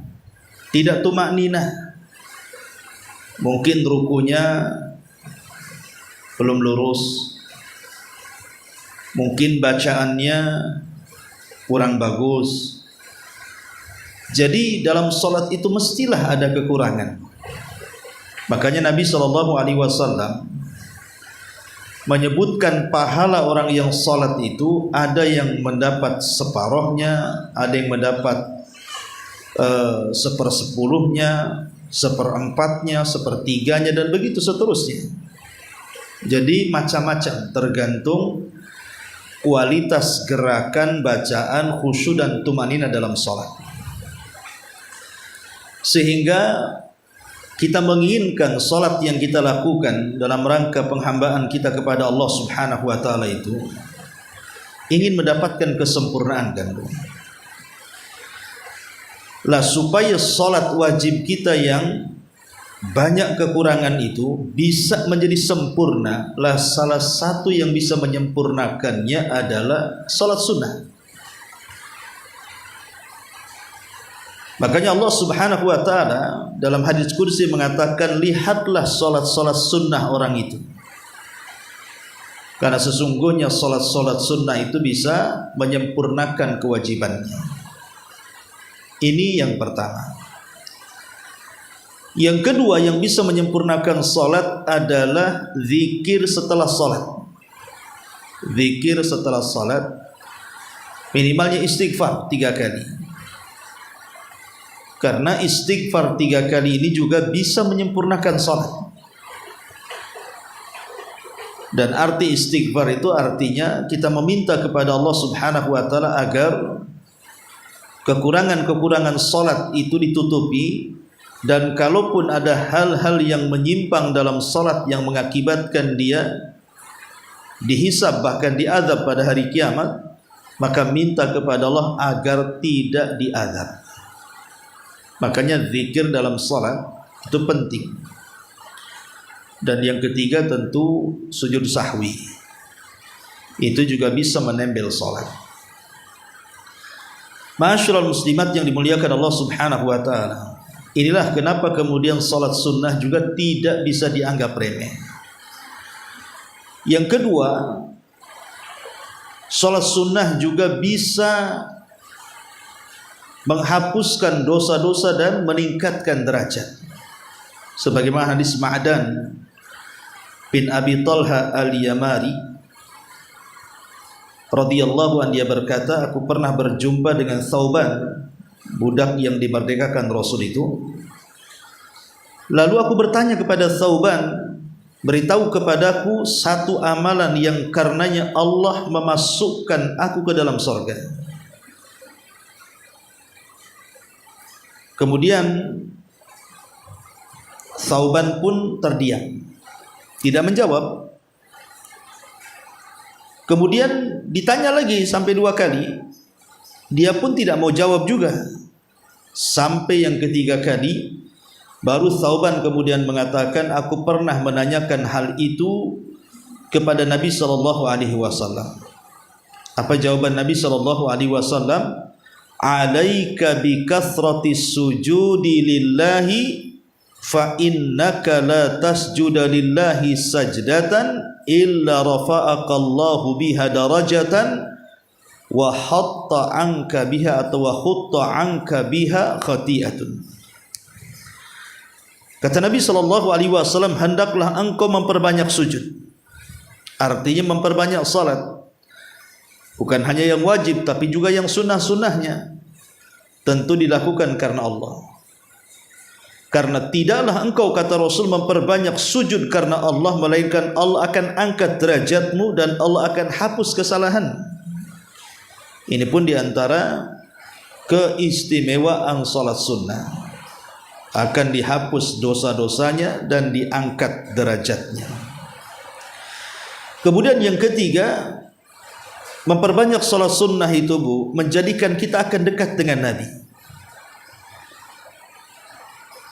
tidak tumakninah, mungkin rukunya belum lurus, mungkin bacaannya kurang bagus. Jadi dalam sholat itu mestilah ada kekurangan. Makanya Nabi SAW menyebutkan pahala orang yang sholat itu ada yang mendapat separohnya, ada yang mendapat 1/10-nya, 1/4-nya, 1/3-nya, dan begitu seterusnya. Jadi macam-macam tergantung kualitas gerakan, bacaan, khusyuk dan tumanina dalam sholat. Sehingga kita menginginkan sholat yang kita lakukan dalam rangka penghambaan kita kepada Allah Subhanahu wa ta'ala itu ingin mendapatkan kesempurnaan kan. Lah supaya sholat wajib kita yang banyak kekurangan itu bisa menjadi sempurna, lah salah satu yang bisa menyempurnakannya adalah sholat sunnah. Makanya Allah Subhanahu wa ta'ala dalam hadis qudsi mengatakan, lihatlah sholat-sholat sunnah orang itu, karena sesungguhnya sholat-sholat sunnah itu bisa menyempurnakan kewajibannya. Ini yang pertama. Yang kedua yang bisa menyempurnakan sholat adalah zikir setelah sholat. Zikir setelah sholat, minimalnya istighfar 3 kali. Karena istighfar 3 kali ini juga bisa menyempurnakan sholat. Dan arti istighfar itu artinya kita meminta kepada Allah Subhanahu wa ta'ala agar kekurangan-kekurangan sholat itu ditutupi. Dan kalaupun ada hal-hal yang menyimpang dalam salat yang mengakibatkan dia dihisab bahkan diazab pada hari kiamat, maka minta kepada Allah agar tidak diazab. Makanya zikir dalam salat itu penting. Dan yang ketiga tentu sujud sahwi. Itu juga bisa menempel salat. Ma'asyiral muslimat yang dimuliakan Allah Subhanahu wa ta'ala, inilah kenapa kemudian salat sunnah juga tidak bisa dianggap remeh. Yang kedua, salat sunnah juga bisa menghapuskan dosa-dosa dan meningkatkan derajat. Sebagaimana hadis Ma'dan bin Abi Talha al-Yamari radhiyallahu anhu, dia berkata, aku pernah berjumpa dengan Thauban, budak yang dimerdekakan Rasul itu. Lalu aku bertanya kepada Thauban, beritahu kepadaku satu amalan yang karenanya Allah memasukkan aku ke dalam surga. Kemudian Thauban pun terdiam, tidak menjawab. Kemudian ditanya lagi sampai 2 kali, dia pun tidak mau jawab juga. Sampai yang ketiga kali baru Thauban kemudian mengatakan, aku pernah menanyakan hal itu kepada Nabi SAW. Apa jawaban Nabi SAW? Alaika bi kathratis sujudi lillahi fa innaka la tasjuda lillahi sajdatan illa rafa'aka Allahu biha darajatan wa hatta anka biha atau wa hutta anka biha khati'atun. Kata Nabi SAW, hendaklah engkau memperbanyak sujud. Artinya memperbanyak salat. Bukan hanya yang wajib, tapi juga yang sunnah-sunnahnya. Tentu dilakukan karena Allah. Karena tidaklah engkau, kata Rasul, memperbanyak sujud karena Allah, melainkan Allah akan angkat derajatmu dan Allah akan hapus kesalahan. Ini pun diantara keistimewaan salat sunnah. Akan dihapus dosa-dosanya dan diangkat derajatnya. Kemudian yang ketiga, memperbanyak salat sunnah itu, Bu, menjadikan kita akan dekat dengan Nabi.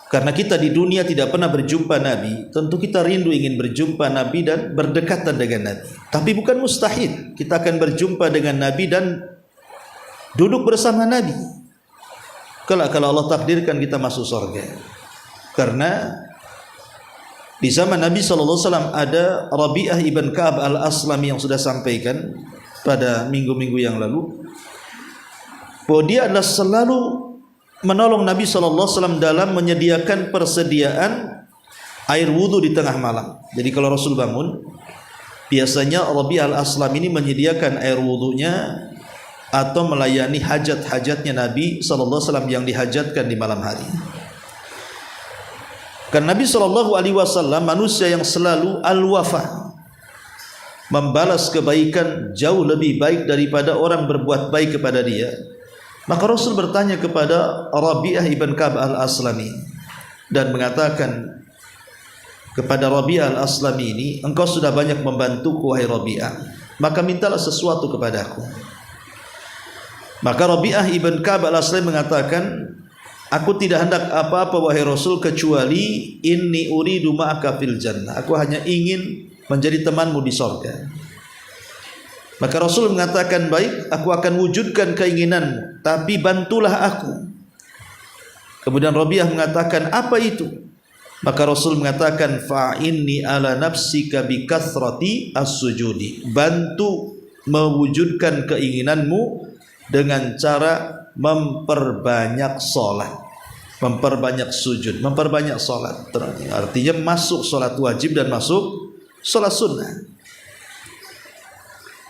Karena kita di dunia tidak pernah berjumpa Nabi, tentu kita rindu ingin berjumpa Nabi dan berdekatan dengan Nabi. Tapi bukan mustahil kita akan berjumpa dengan Nabi dan duduk bersama Nabi kalau Allah takdirkan kita masuk surga. Karena di zaman Nabi SAW ada Rabi'ah ibn Ka'ab al-Aslami yang sudah sampaikan pada minggu-minggu yang lalu, bahwa dia adalah selalu menolong Nabi SAW dalam menyediakan persediaan air wudhu di tengah malam. Jadi kalau Rasul bangun, biasanya Rabi'ah al-Aslam ini menyediakan air wudhunya atau melayani hajat-hajatnya Nabi SAW yang dihajatkan di malam hari. Karena Nabi SAW manusia yang selalu al-wafa, membalas kebaikan jauh lebih baik daripada orang berbuat baik kepada dia. Maka Rasul bertanya kepada Rabi'ah ibn Ka'b al-Aslami dan mengatakan kepada Rabi'ah al-Aslami ini, engkau sudah banyak membantuku wahai Rabi'ah, maka mintalah sesuatu kepadaku. Maka Rabi'ah ibn Ka'b al-Aslami mengatakan, aku tidak hendak apa-apa wahai Rasul kecuali inni uridu ma'aka fil jannah, aku hanya ingin menjadi temanmu di sorga. Maka Rasul mengatakan, baik, aku akan wujudkan keinginanmu, tapi bantulah aku. Kemudian Rabi'ah mengatakan, apa itu? Maka Rasul mengatakan, fa'inni ala nafsika bi kathrati as-sujudi, bantu mewujudkan keinginanmu dengan cara memperbanyak solat, memperbanyak sujud, memperbanyak solat. Artinya masuk solat wajib dan masuk solat sunnah.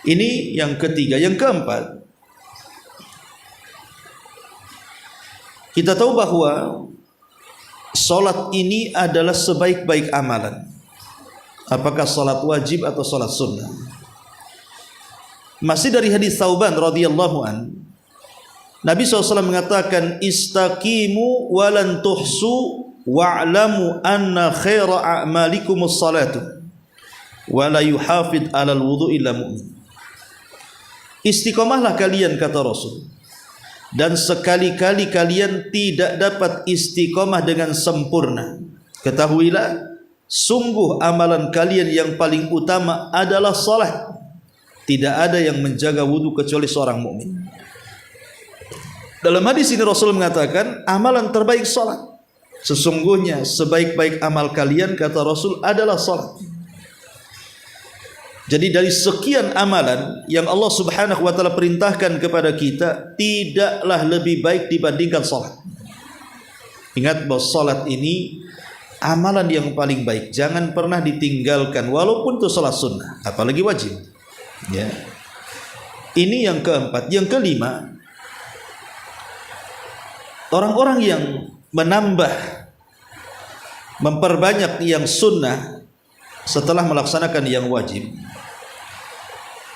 Ini yang ketiga. Yang keempat, kita tahu bahwa solat ini adalah sebaik-baik amalan, apakah solat wajib atau solat sunnah. Masih dari hadis Thauban radhiyallahu an, Nabi SAW mengatakan, istaqimu walan tuhsu wa'lamu anna khaira a'malikumus salatu wa la yuhafid alal wudu illa mu'min. Istiqomahlah kalian, kata Rasul, dan sekali-kali kalian tidak dapat istiqomah dengan sempurna. Ketahuilah, sungguh amalan kalian yang paling utama adalah salat. Tidak ada yang menjaga wudu kecuali seorang mukmin. Dalam hadis ini Rasul mengatakan, amalan terbaik salat. Sesungguhnya sebaik-baik amal kalian, kata Rasul, adalah salat. Jadi dari sekian amalan yang Allah Subhanahu wa taala perintahkan kepada kita, tidaklah lebih baik dibandingkan salat. Ingat bahwa salat ini amalan yang paling baik, jangan pernah ditinggalkan walaupun itu salat sunnah, apalagi wajib. Ya. Ini yang keempat. Yang kelima, orang-orang yang menambah, memperbanyak yang sunnah setelah melaksanakan yang wajib,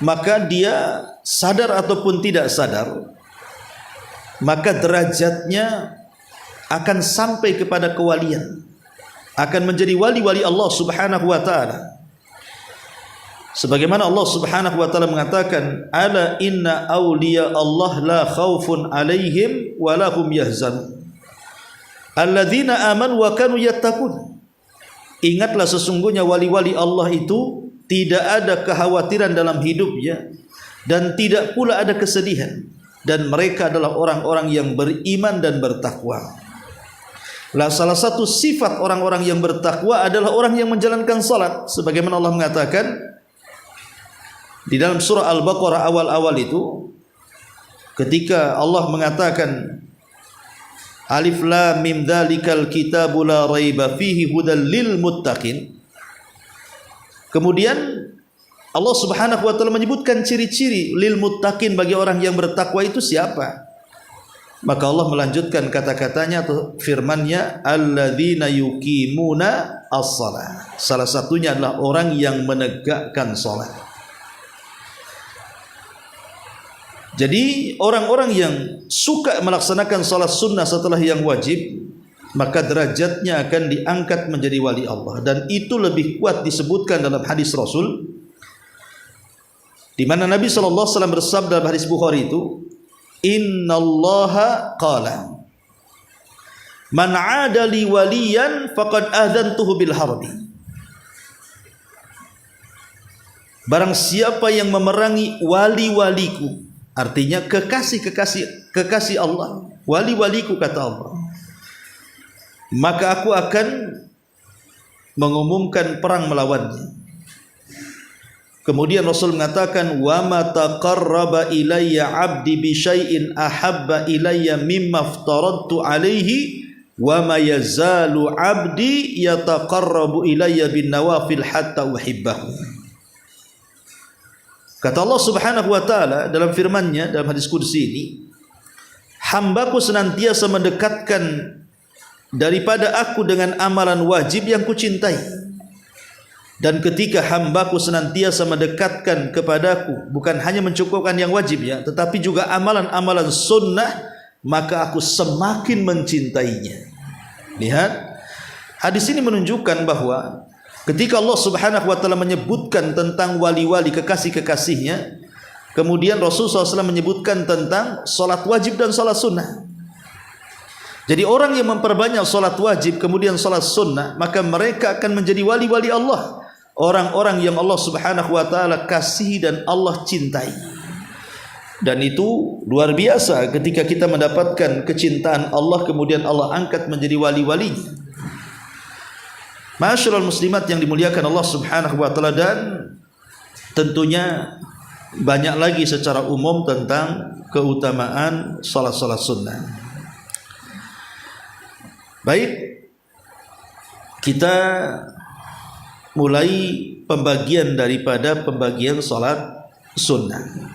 maka dia sadar ataupun tidak sadar, maka derajatnya akan sampai kepada kewalian, akan menjadi wali-wali Allah Subhanahu wa taala. Sebagaimana Allah Subhanahu wa taala mengatakan, ala inna awliya Allah la khaufun alaihim wa lahum yahzanun alladzina amanu wa kanu yattaqun. Ingatlah, sesungguhnya wali-wali Allah itu tidak ada kekhawatiran dalam hidupnya dan tidak pula ada kesedihan, dan mereka adalah orang-orang yang beriman dan bertakwa. Lah, salah satu sifat orang-orang yang bertakwa adalah orang yang menjalankan salat, sebagaimana Allah mengatakan di dalam surah Al-Baqarah awal-awal itu, ketika Allah mengatakan alif lam mim dzalikal kitabu la raiba fihi hudal lil muttaqin, kemudian Allah Subhanahu wa taala menyebutkan ciri-ciri lil muttaqin, bagi orang yang bertakwa itu siapa. Maka Allah melanjutkan kata-katanya atau firman-Nya, alladzina yuqimuna as-shalah. Salah satunya adalah orang yang menegakkan salat. Jadi orang-orang yang suka melaksanakan salat sunnah setelah yang wajib, maka derajatnya akan diangkat menjadi wali Allah. Dan itu lebih kuat disebutkan dalam hadis Rasul, di mana Nabi SAW bersabda dalam hadis Bukhari itu, innallaha qala man 'ada li waliyan faqad adzantuhu bil harbi. Barang siapa yang memerangi wali-waliku, artinya kekasih Allah, wali-waliku, kata Allah, maka aku akan mengumumkan perang melawannya. Kemudian Rasul mengatakan, wa ma taqarraba ilayya 'abdi bi syai'in ahabba ilayya mimma aftaradtu alaihi wa ma yazalu 'abdi yataqarrabu ilayya bin nawafil hatta uhibbahu. Kata Allah Subhanahu wa taala dalam firman-Nya dalam hadis qudsi ini, hambaku senantiasa mendekatkan daripada aku dengan amalan wajib yang kucintai, Dan ketika hambaku senantiasa mendekatkan kepadaku, bukan hanya mencukupkan yang wajib ya, tetapi juga amalan-amalan sunnah, maka aku semakin mencintainya. Lihat, hadis ini menunjukkan bahwa ketika Allah Subhanahu wa taala menyebutkan tentang wali-wali, kekasih-kekasihnya, kemudian Rasulullah SAW menyebutkan tentang salat wajib dan salat sunnah. Jadi orang yang memperbanyak salat wajib kemudian salat sunnah, maka mereka akan menjadi wali-wali Allah, orang-orang yang Allah Subhanahu wa taala kasihi dan Allah cintai. Dan itu luar biasa ketika kita mendapatkan kecintaan Allah kemudian Allah angkat menjadi wali-walinya. Ma'asyiral muslimat yang dimuliakan Allah Subhanahu wa taala, dan tentunya banyak lagi secara umum tentang keutamaan salat-salat sunnah. Baik, kita mulai pembagian daripada pembagian salat sunnah.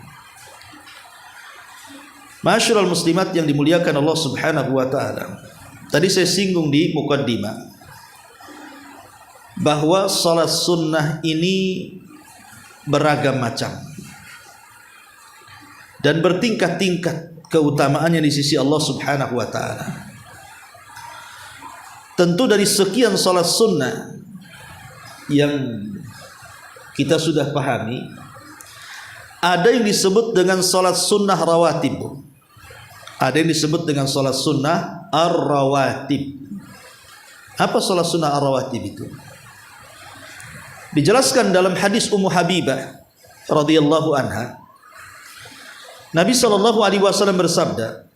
Ma'asyiral muslimat yang dimuliakan Allah Subhanahu wa taala. Tadi saya singgung di muqaddimah bahwa salat sunnah ini beragam macam dan bertingkat-tingkat keutamaannya di sisi Allah Subhanahu wa taala. Tentu dari sekian salat sunnah yang kita sudah pahami, ada yang disebut dengan salat sunnah rawatib, ada yang disebut dengan salat sunnah ar-rawatib. Apa salat sunnah ar-rawatib itu? Dijelaskan dalam hadis Ummu Habibah radhiyallahu anha, Nabi sallallahu alaihi wasallam bersabda,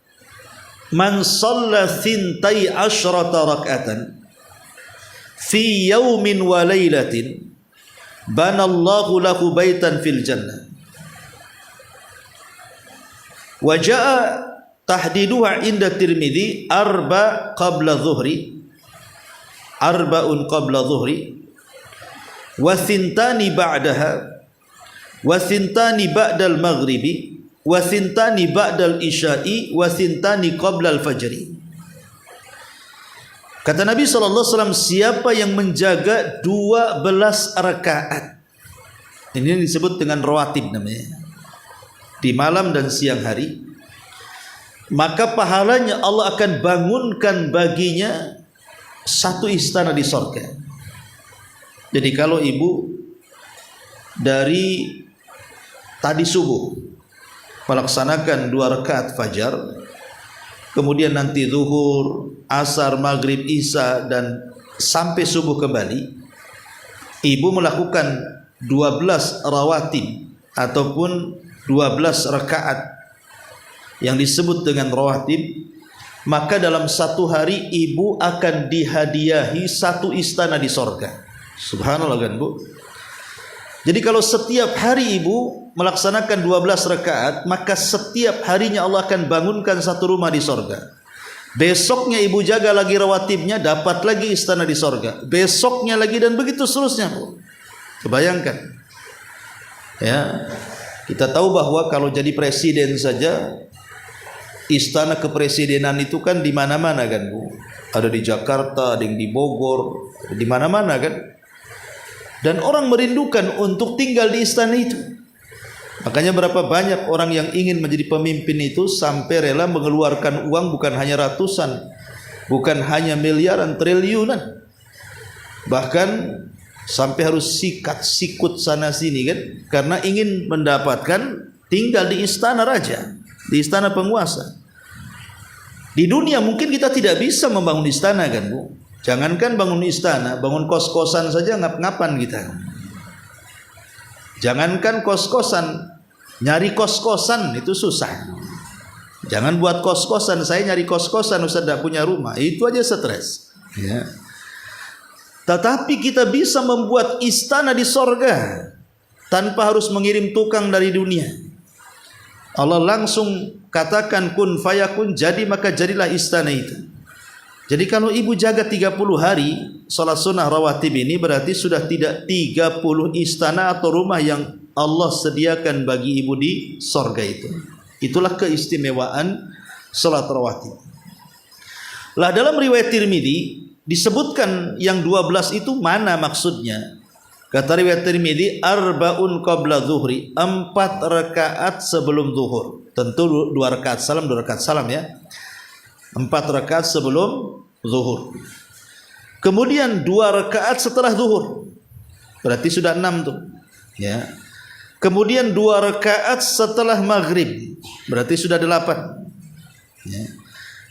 "Man shalla thintai asyrata rak'atan fi yaumin wa lailatin banallahu lahu baitan fil jannah." Wa jaa tahdiduha inda Tirmidzi arba'un qabla dhuhri wa thintani ba'daha wa thintani ba'dal maghribi wa thintani ba'dal isya'i wa thintani qabla al-fajri. Kata Nabi SAW, siapa yang menjaga 12 rakaat, ini disebut dengan rawatib namanya, di malam dan siang hari, maka pahalanya Allah akan bangunkan baginya satu istana di sorga. Jadi kalau ibu dari tadi subuh melaksanakan 2 rakaat fajar, kemudian nanti zuhur, asar, maghrib, isya, dan sampai subuh kembali, ibu melakukan 12 rawatib ataupun 12 rakaat yang disebut dengan rawatib, maka dalam satu hari ibu akan dihadiahi satu istana di sorga. Subhanallah kan Bu. Jadi kalau setiap hari ibu melaksanakan 12 rakaat, maka setiap harinya Allah akan bangunkan satu rumah di sorga. Besoknya ibu jaga lagi rawatibnya, dapat lagi istana di sorga. Besoknya lagi, dan begitu seterusnya Bu. Kebayangkan ya, kita tahu bahwa kalau jadi presiden saja, istana kepresidenan itu kan di mana-mana kan Bu. Ada di Jakarta, ada yang di Bogor, di mana-mana kan. Dan orang merindukan untuk tinggal di istana itu. Makanya berapa banyak orang yang ingin menjadi pemimpin itu sampai rela mengeluarkan uang bukan hanya ratusan, bukan hanya miliaran, triliunan. Bahkan sampai harus sikut sana sini kan, karena ingin mendapatkan tinggal di istana raja, di istana penguasa. Di dunia mungkin kita tidak bisa membangun istana kan Bu. Jangankan bangun istana, bangun kos-kosan saja ngap-ngapan kita. Jangankan kos-kosan, nyari kos-kosan itu susah. Jangan buat kos-kosan, saya nyari kos-kosan Ustaz tidak punya rumah, itu aja stres ya. Tetapi kita bisa membuat istana di sorga tanpa harus mengirim tukang dari dunia. Allah langsung katakan kun fayakun, jadi maka jadilah istana itu. Jadi kalau ibu jaga 30 hari salat sunnah rawatib ini, berarti sudah tidak 30 istana atau rumah yang Allah sediakan bagi ibu di sorga itu. Itulah keistimewaan salat rawatib. Lah dalam riwayat Tirmidzi disebutkan yang 12 itu mana maksudnya? Kata riwayat Tirmidzi, arba'un qabla zuhri, 4 rakaat sebelum zuhur. Tentu 2 rakaat salam, 2 rakaat salam ya. 4 rakaat sebelum zuhur. Kemudian 2 rakaat setelah zuhur. Berarti sudah 6 tuh. Ya. Kemudian 2 rakaat setelah maghrib. Berarti sudah 8. Ya.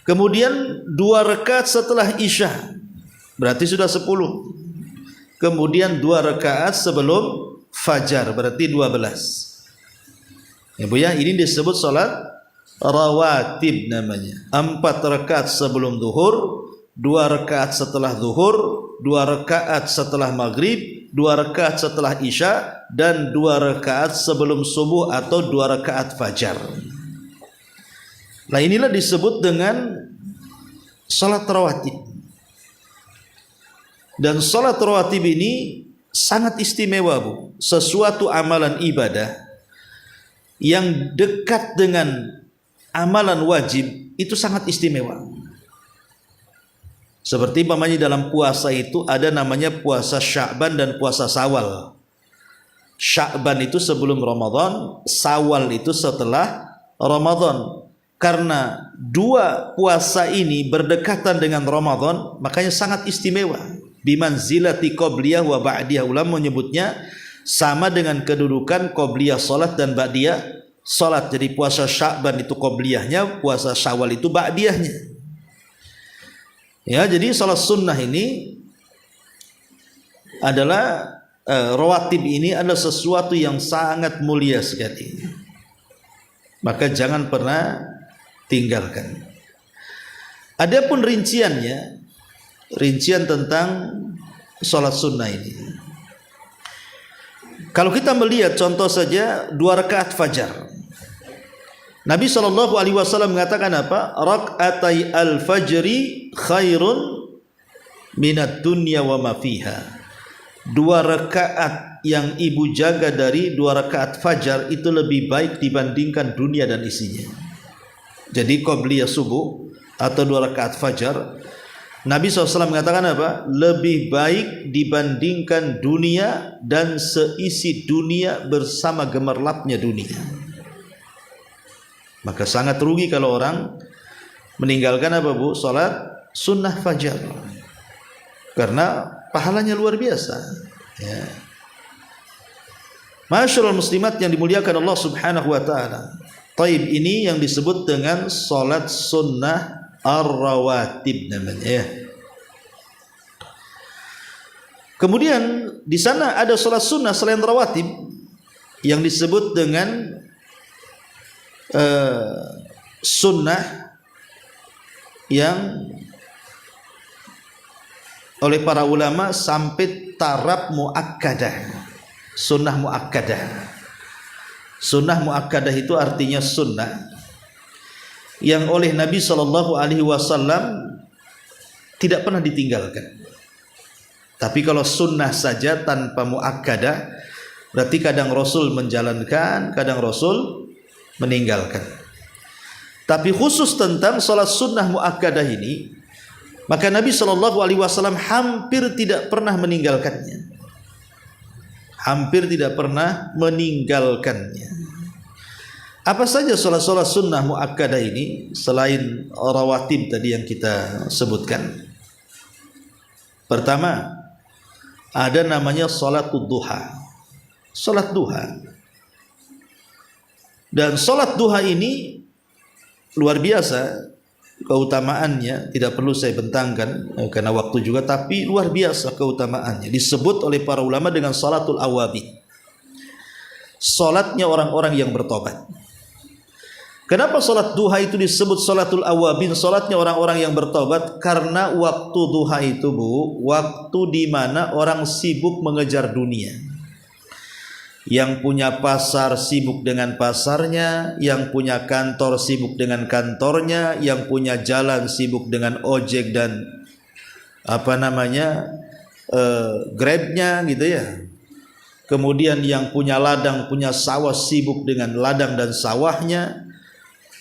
Kemudian 2 rakaat setelah isya. Berarti sudah 10. Kemudian 2 rakaat sebelum fajar. Berarti 12. Ya Bu ya, ini disebut salat rawatib namanya. 4 rakaat sebelum zuhur, 2 rakaat setelah zuhur, 2 rakaat setelah maghrib, 2 rakaat setelah isya, dan 2 rakaat sebelum subuh atau 2 rakaat fajar. Nah inilah disebut dengan salat rawatib. Dan salat rawatib ini sangat istimewa Bu. Sesuatu amalan ibadah yang dekat dengan amalan wajib itu sangat istimewa. Seperti umpamanya dalam puasa itu ada namanya puasa Sya'ban dan puasa Syawal. Sya'ban itu sebelum Ramadan, Syawal itu setelah Ramadan. Karena 2 puasa ini berdekatan dengan Ramadan, makanya sangat istimewa. Bimanzilati qabliyah wa ba'diyah, ulama menyebutnya sama dengan kedudukan qabliyah salat dan ba'diyah salat. Jadi puasa Sya'ban itu qabliyahnya, puasa Syawal itu ba'diyahnya. Ya, jadi salat sunnah ini adalah rawatib ini adalah sesuatu yang sangat mulia sekali. Maka jangan pernah tinggalkan. Adapun rinciannya, rincian tentang salat sunnah ini. Kalau kita melihat contoh saja 2 rakaat fajar. Nabi SAW mengatakan apa? Rak'atai al-fajri khairun minat dunya wa ma fiha. 2 rakaat yang ibu jaga dari 2 rakaat fajar itu lebih baik dibandingkan dunia dan isinya. Jadi qabliyah subuh atau 2 rakaat fajar, Nabi SAW mengatakan apa? Lebih baik dibandingkan dunia dan seisi dunia bersama gemerlapnya dunia. Maka sangat rugi kalau orang meninggalkan apa Bu? Salat sunnah fajar. Karena pahalanya luar biasa. Ya. Masyaallah muslimat yang dimuliakan Allah Subhanahu wa taala. Taib ini yang disebut dengan salat sunnah ar-rawatib namanya ya. Kemudian di sana ada salat sunnah selain rawatib yang disebut dengan sunnah yang oleh para ulama sampai taraf muakkadah. Sunnah muakkadah. Sunnah muakkadah itu artinya sunnah yang oleh Nabi SAW tidak pernah ditinggalkan. Tapi kalau sunnah saja tanpa muakkadah, berarti kadang Rasul menjalankan, kadang Rasul meninggalkan. Tapi khusus tentang salat sunnah muakkadah ini, maka Nabi SAW hampir tidak pernah meninggalkannya. Hampir tidak pernah meninggalkannya. Apa saja salat-salat sunnah muakkadah ini selain rawatib tadi yang kita sebutkan? Pertama, ada namanya salatul duha. Salat duha. Dan salat duha ini luar biasa keutamaannya, tidak perlu saya bentangkan karena waktu juga, tapi luar biasa keutamaannya. Disebut oleh para ulama dengan salatul awabin. Salatnya orang-orang yang bertobat. Kenapa salat duha itu disebut salatul awabin, salatnya orang-orang yang bertobat? Karena waktu duha itu Bu, waktu di mana orang sibuk mengejar dunia. Yang punya pasar sibuk dengan pasarnya, yang punya kantor sibuk dengan kantornya, yang punya jalan sibuk dengan ojek dan Grabnya gitu ya. Kemudian yang punya ladang, punya sawah sibuk dengan ladang dan sawahnya.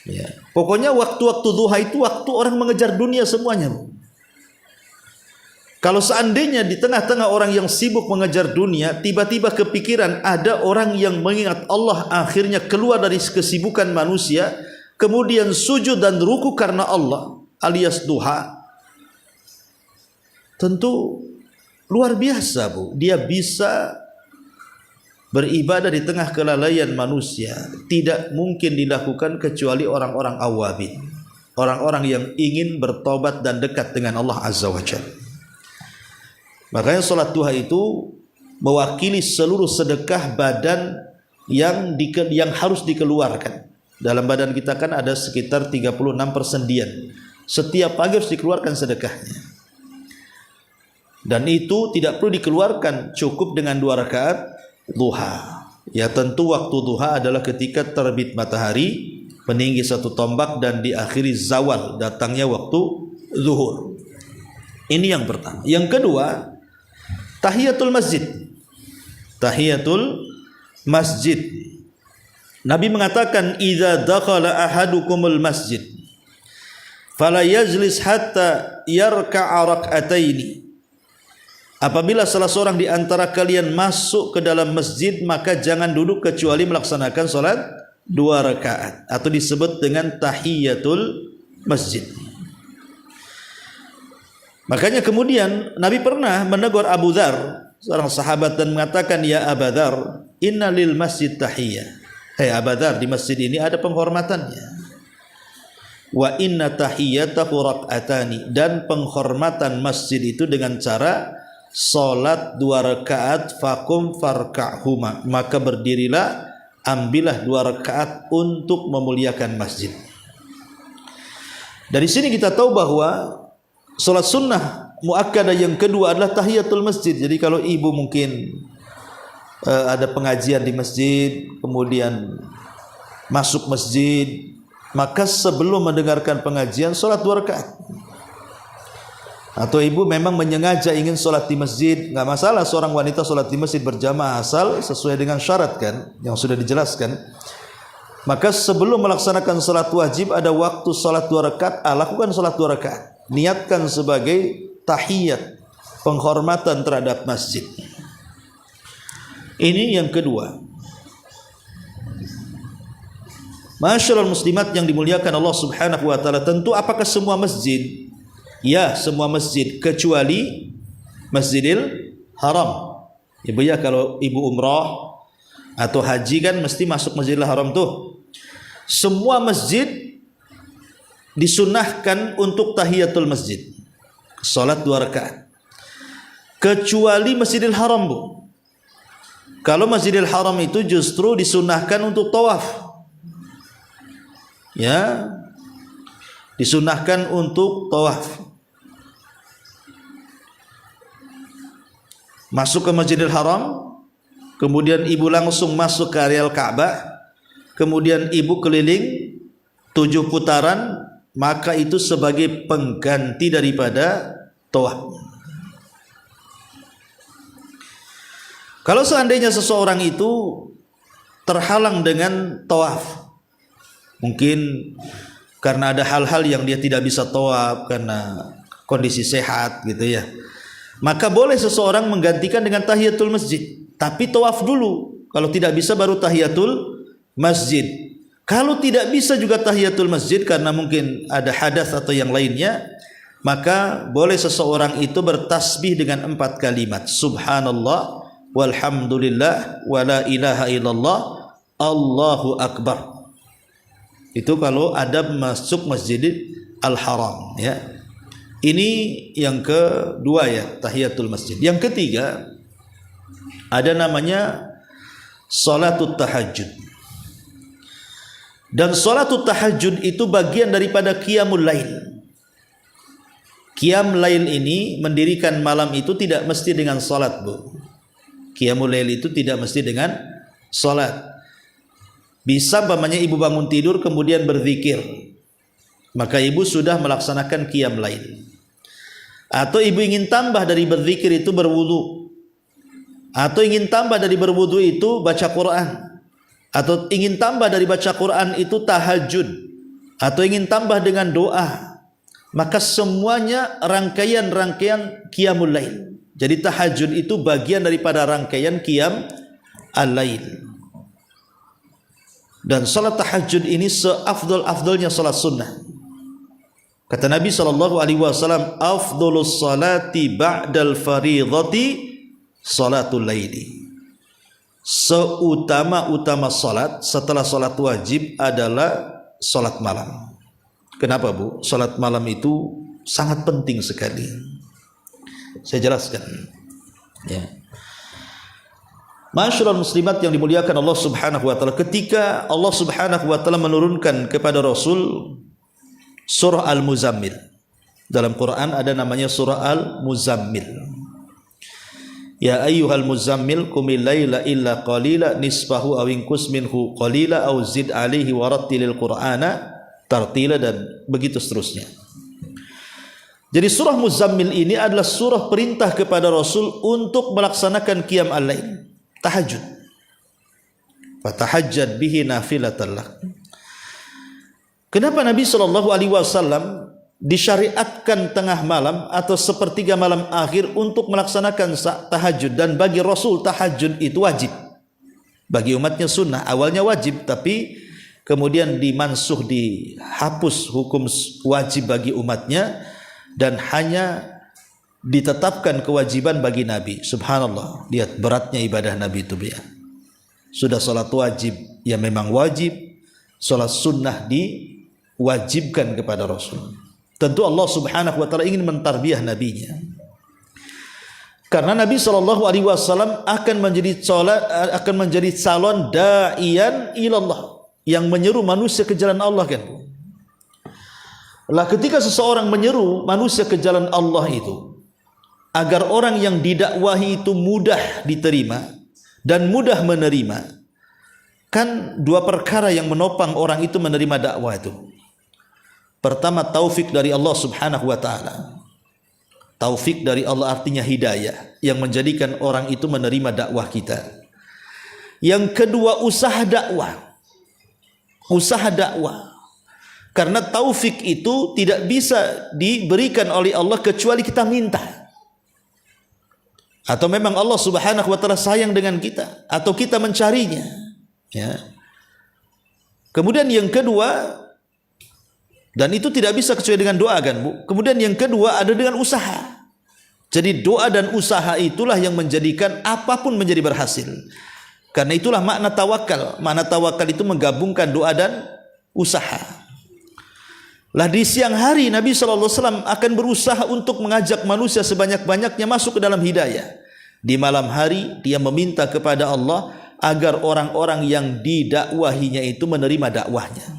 Ya. Pokoknya waktu-waktu duha itu waktu orang mengejar dunia semuanya. Kalau seandainya di tengah-tengah orang yang sibuk mengejar dunia, tiba-tiba kepikiran ada orang yang mengingat Allah, akhirnya keluar dari kesibukan manusia, kemudian sujud dan ruku karena Allah, alias duha, tentu luar biasa, Bu. Dia bisa beribadah di tengah kelalaian manusia. Tidak mungkin dilakukan kecuali orang-orang awabin, orang-orang yang ingin bertobat dan dekat dengan Allah Azza wa Jalla. Makanya salat duha itu mewakili seluruh sedekah badan yang harus dikeluarkan. Dalam badan kita kan ada sekitar 36 persendian. Setiap pagi harus dikeluarkan sedekahnya. Dan itu tidak perlu dikeluarkan cukup dengan 2 rakaat duha. Ya tentu waktu duha adalah ketika terbit matahari, meninggi 1 tombak dan diakhiri zawal, datangnya waktu zuhur. Ini yang pertama. Yang kedua, tahiyatul masjid. Tahiyatul masjid. Nabi mengatakan, "Idza dakhala ahadukumul masjid, fala yajlis hatta yarka'a rak'ataini." Apabila salah seorang di antara kalian masuk ke dalam masjid, maka jangan duduk kecuali melaksanakan salat 2 rakaat, atau disebut dengan tahiyatul masjid. Makanya kemudian Nabi pernah menegur Abu Dzar, seorang sahabat, dan mengatakan, "Ya Abu Dzar, inna lil masjid tahiyah." Hai Abu Dzar, di masjid ini ada penghormatannya. Wa inna tahiyatahu rak'atani, dan penghormatan masjid itu dengan cara salat 2 rakaat, fakum farka'huma, maka berdirilah, ambillah 2 rakaat untuk memuliakan masjid. Dari sini kita tahu bahwa salat sunnah muakkadah yang kedua adalah tahiyatul masjid. Jadi kalau ibu mungkin ada pengajian di masjid, kemudian masuk masjid, maka sebelum mendengarkan pengajian salat 2 rakaat. Atau ibu memang menyengaja ingin salat di masjid, nggak masalah seorang wanita salat di masjid berjamaah asal sesuai dengan syarat kan yang sudah dijelaskan. Maka sebelum melaksanakan salat wajib ada waktu salat 2 rakaat, lakukan salat 2 rakaat. Niatkan sebagai tahiyat, penghormatan terhadap masjid. Ini yang kedua. Masyaallah muslimat yang dimuliakan Allah Subhanahu wa taala, tentu apakah semua masjid? Ya, semua masjid kecuali Masjidil Haram. Ibu ya, kalau ibu umrah atau haji kan mesti masuk Masjidil Haram tuh. Semua masjid disunahkan untuk tahiyatul masjid, salat 2 rakaat, kecuali Masjidil Haram, Bu. Kalau Masjidil Haram itu justru disunahkan untuk tawaf, ya, disunahkan untuk tawaf. Masuk ke Masjidil Haram, kemudian ibu langsung masuk ke areal Ka'bah, kemudian ibu keliling 7 putaran, maka itu sebagai pengganti daripada tawaf. Kalau seandainya seseorang itu terhalang dengan tawaf, mungkin karena ada hal-hal yang dia tidak bisa tawaf karena kondisi sehat gitu ya, maka boleh seseorang menggantikan dengan tahiyatul masjid, tapi tawaf dulu. Kalau tidak bisa baru tahiyatul masjid. Kalau tidak bisa juga tahiyatul masjid karena mungkin ada hadas atau yang lainnya, maka boleh seseorang itu bertasbih dengan 4 kalimat. Subhanallah, walhamdulillah, wala ilaha illallah, Allahu akbar. Itu kalau ada masuk Masjidil Al-Haram, ya. Ini yang kedua ya, tahiyatul masjid. Yang ketiga ada namanya salatut tahajud. Dan salatut tahajud itu bagian daripada qiyamul lail. Qiyam lail ini, mendirikan malam itu tidak mesti dengan salat, Bu. Qiyamul lail itu tidak mesti dengan salat. Bisa umpamanya ibu bangun tidur kemudian berzikir, maka ibu sudah melaksanakan qiyam lail. Atau ibu ingin tambah dari berzikir itu berwudu, atau ingin tambah dari berwudu itu baca Quran, atau ingin tambah dari baca Quran itu tahajud, atau ingin tambah dengan doa, maka semuanya rangkaian-rangkaian qiyamul lail. Jadi tahajud itu bagian daripada rangkaian qiyam al-lail. Dan salat tahajud ini seafdal-afdalnya salat sunnah. Kata Nabi SAW, afdalus salati ba'dal faridhati salatul laili. Seutama-utama salat setelah salat wajib adalah salat malam. Kenapa, Bu? Salat malam itu sangat penting sekali. Saya jelaskan. Ya. Ma'asyiral muslimat yang dimuliakan Allah Subhanahu wa taala, ketika Allah Subhanahu wa taala menurunkan kepada Rasul surah Al-Muzammil. Dalam Quran ada namanya surah Al-Muzammil. Ya ayyuhal muzammil qumil laila illa qalila nisfahu aw inqus minhu qalila aw zid alaihi warattilil qur'ana tartila, dan begitu seterusnya. Jadi surah Muzammil ini adalah surah perintah kepada Rasul untuk melaksanakan qiyam al-lail, tahajud. Fatahajjad bihi nafilatan lak. Kenapa Nabi SAW disyariatkan tengah malam atau sepertiga malam akhir untuk melaksanakan tahajud? Dan bagi Rasul tahajud itu wajib, bagi umatnya sunnah. Awalnya wajib, tapi kemudian dimansuh, dihapus hukum wajib bagi umatnya, dan hanya ditetapkan kewajiban bagi Nabi. Subhanallah, lihat beratnya ibadah Nabi itu ya. Sudah salat wajib ya memang wajib, salat sunnah diwajibkan kepada Rasul. Tentu Allah Subhanahu wa taala ingin mentarbiyah nabinya. Karena Nabi SAW akan menjadi calon da'iyan ilallah, yang menyeru manusia ke jalan Allah, kan? Lah ketika seseorang menyeru manusia ke jalan Allah itu, agar orang yang didakwahi itu mudah diterima dan mudah menerima, kan dua perkara yang menopang orang itu menerima dakwah itu. Pertama, taufik dari Allah Subhanahu wa taala. Taufik dari Allah artinya hidayah yang menjadikan orang itu menerima dakwah kita. Yang kedua, usaha dakwah. Usaha dakwah. Karena taufik itu tidak bisa diberikan oleh Allah kecuali kita minta. Atau memang Allah Subhanahu wa taala sayang dengan kita, atau kita mencarinya, ya. Kemudian yang kedua, dan itu tidak bisa kecuali dengan doa, kan, Bu? Kemudian yang kedua ada dengan usaha. Jadi doa dan usaha itulah yang menjadikan apapun menjadi berhasil. Karena itulah makna tawakal. Makna tawakal itu menggabungkan doa dan usaha. Lah di siang hari Nabi SAW akan berusaha untuk mengajak manusia sebanyak-banyaknya masuk ke dalam hidayah. Di malam hari dia meminta kepada Allah agar orang-orang yang didakwahinya itu menerima dakwahnya.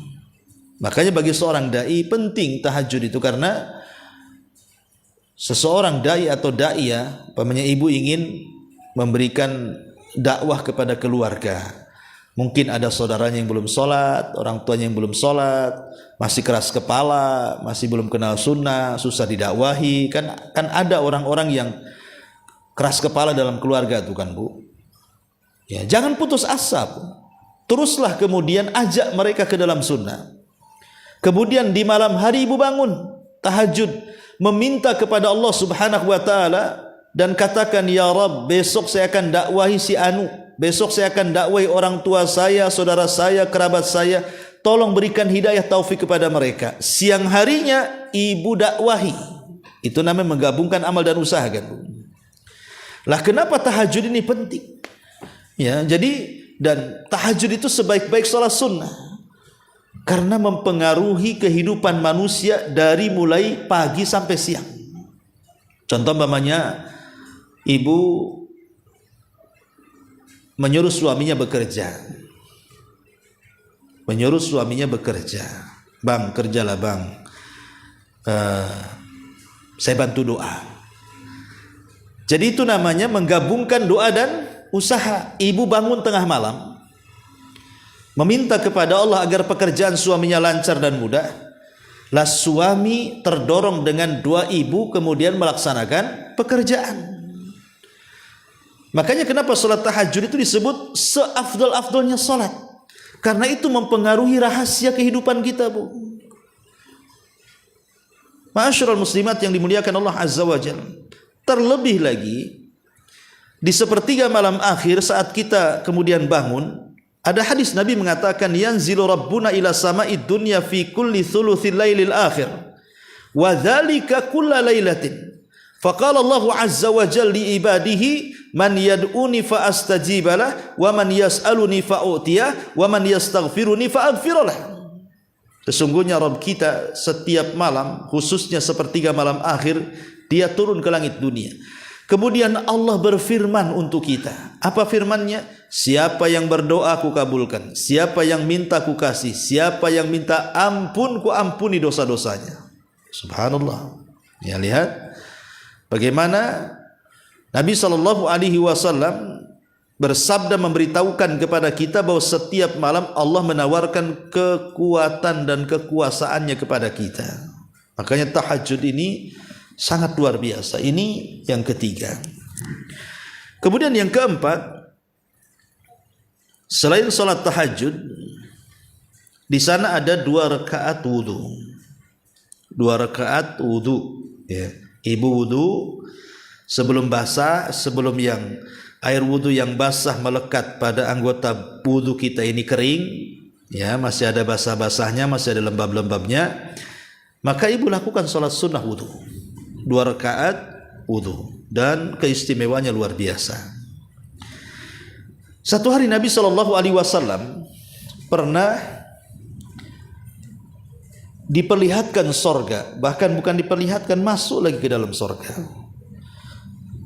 Makanya bagi seorang dai penting tahajud itu, karena seseorang dai atau daiyah, umpamanya ibu ingin memberikan dakwah kepada keluarga. Mungkin ada saudaranya yang belum sholat, orang tuanya yang belum sholat, masih keras kepala, masih belum kenal sunnah, susah didakwahi. Kan ada orang-orang yang keras kepala dalam keluarga itu, kan, Bu. Ya, jangan putus asa, Bu. Teruslah kemudian ajak mereka ke dalam sunnah. Kemudian di malam hari ibu bangun tahajud, meminta kepada Allah Subhanahu wa taala dan katakan, ya Rabb, besok saya akan dakwahi si anu, besok saya akan dakwahi orang tua saya, saudara saya, kerabat saya, tolong berikan hidayah taufik kepada mereka. Siang harinya ibu dakwahi. Itu namanya menggabungkan amal dan usaha, kan? Lah kenapa tahajud ini penting? Ya, jadi dan tahajud itu sebaik-baik salat sunnah. Karena mempengaruhi kehidupan manusia dari mulai pagi sampai siang. Contoh umpamanya ibu menyuruh suaminya bekerja. Menyuruh suaminya bekerja. Bang, kerjalah bang. Saya bantu doa. Jadi itu namanya menggabungkan doa dan usaha. Ibu bangun tengah malam, meminta kepada Allah agar pekerjaan suaminya lancar dan mudah. Lah suami terdorong dengan doa ibu kemudian melaksanakan pekerjaan. Makanya kenapa salat tahajud itu disebut seafdal-afdalnya salat? Karena itu mempengaruhi rahasia kehidupan kita, Bu. Ma'asyiral muslimat yang dimuliakan Allah Azza wa Jalla, terlebih lagi di sepertiga malam akhir saat kita kemudian bangun, ada hadis Nabi mengatakan, yanzilu rabbuna ila sama'id dunya fi kulli thuluthil lailil akhir wa dzalika kulla lailatin. Faqala Allah Azza wa Jalla li ibadihi man yad'uni fa astajibalah wa man yas'aluni fa u'tiyah wa man yastaghfiruni fa aghfiralah. Sesungguhnya Rabb kita setiap malam, khususnya sepertiga malam akhir, dia turun ke langit dunia. Kemudian Allah berfirman untuk kita. Apa firmannya? Siapa yang berdoa ku kabulkan, siapa yang minta ku kasih, siapa yang minta ampun ku ampuni dosa-dosanya. Subhanallah. Ya, lihat bagaimana Nabi SAW bersabda memberitahukan kepada kita bahwa setiap malam Allah menawarkan kekuatan dan kekuasaannya kepada kita. Makanya tahajud ini sangat luar biasa. Ini yang ketiga. Kemudian yang keempat, selain salat tahajud, di sana ada 2 rakaat wudu. 2 rakaat wudu, ya. Ibu wudu sebelum basah, sebelum yang air wudu yang basah melekat pada anggota wudu kita ini kering, ya, masih ada basah-basahnya, masih ada lembab-lembabnya, maka ibu lakukan salat sunnah wudu, 2 rakaat wudu, dan keistimewaannya luar biasa. Satu hari Nabi SAW pernah diperlihatkan sorga, bahkan bukan diperlihatkan, masuk lagi ke dalam sorga.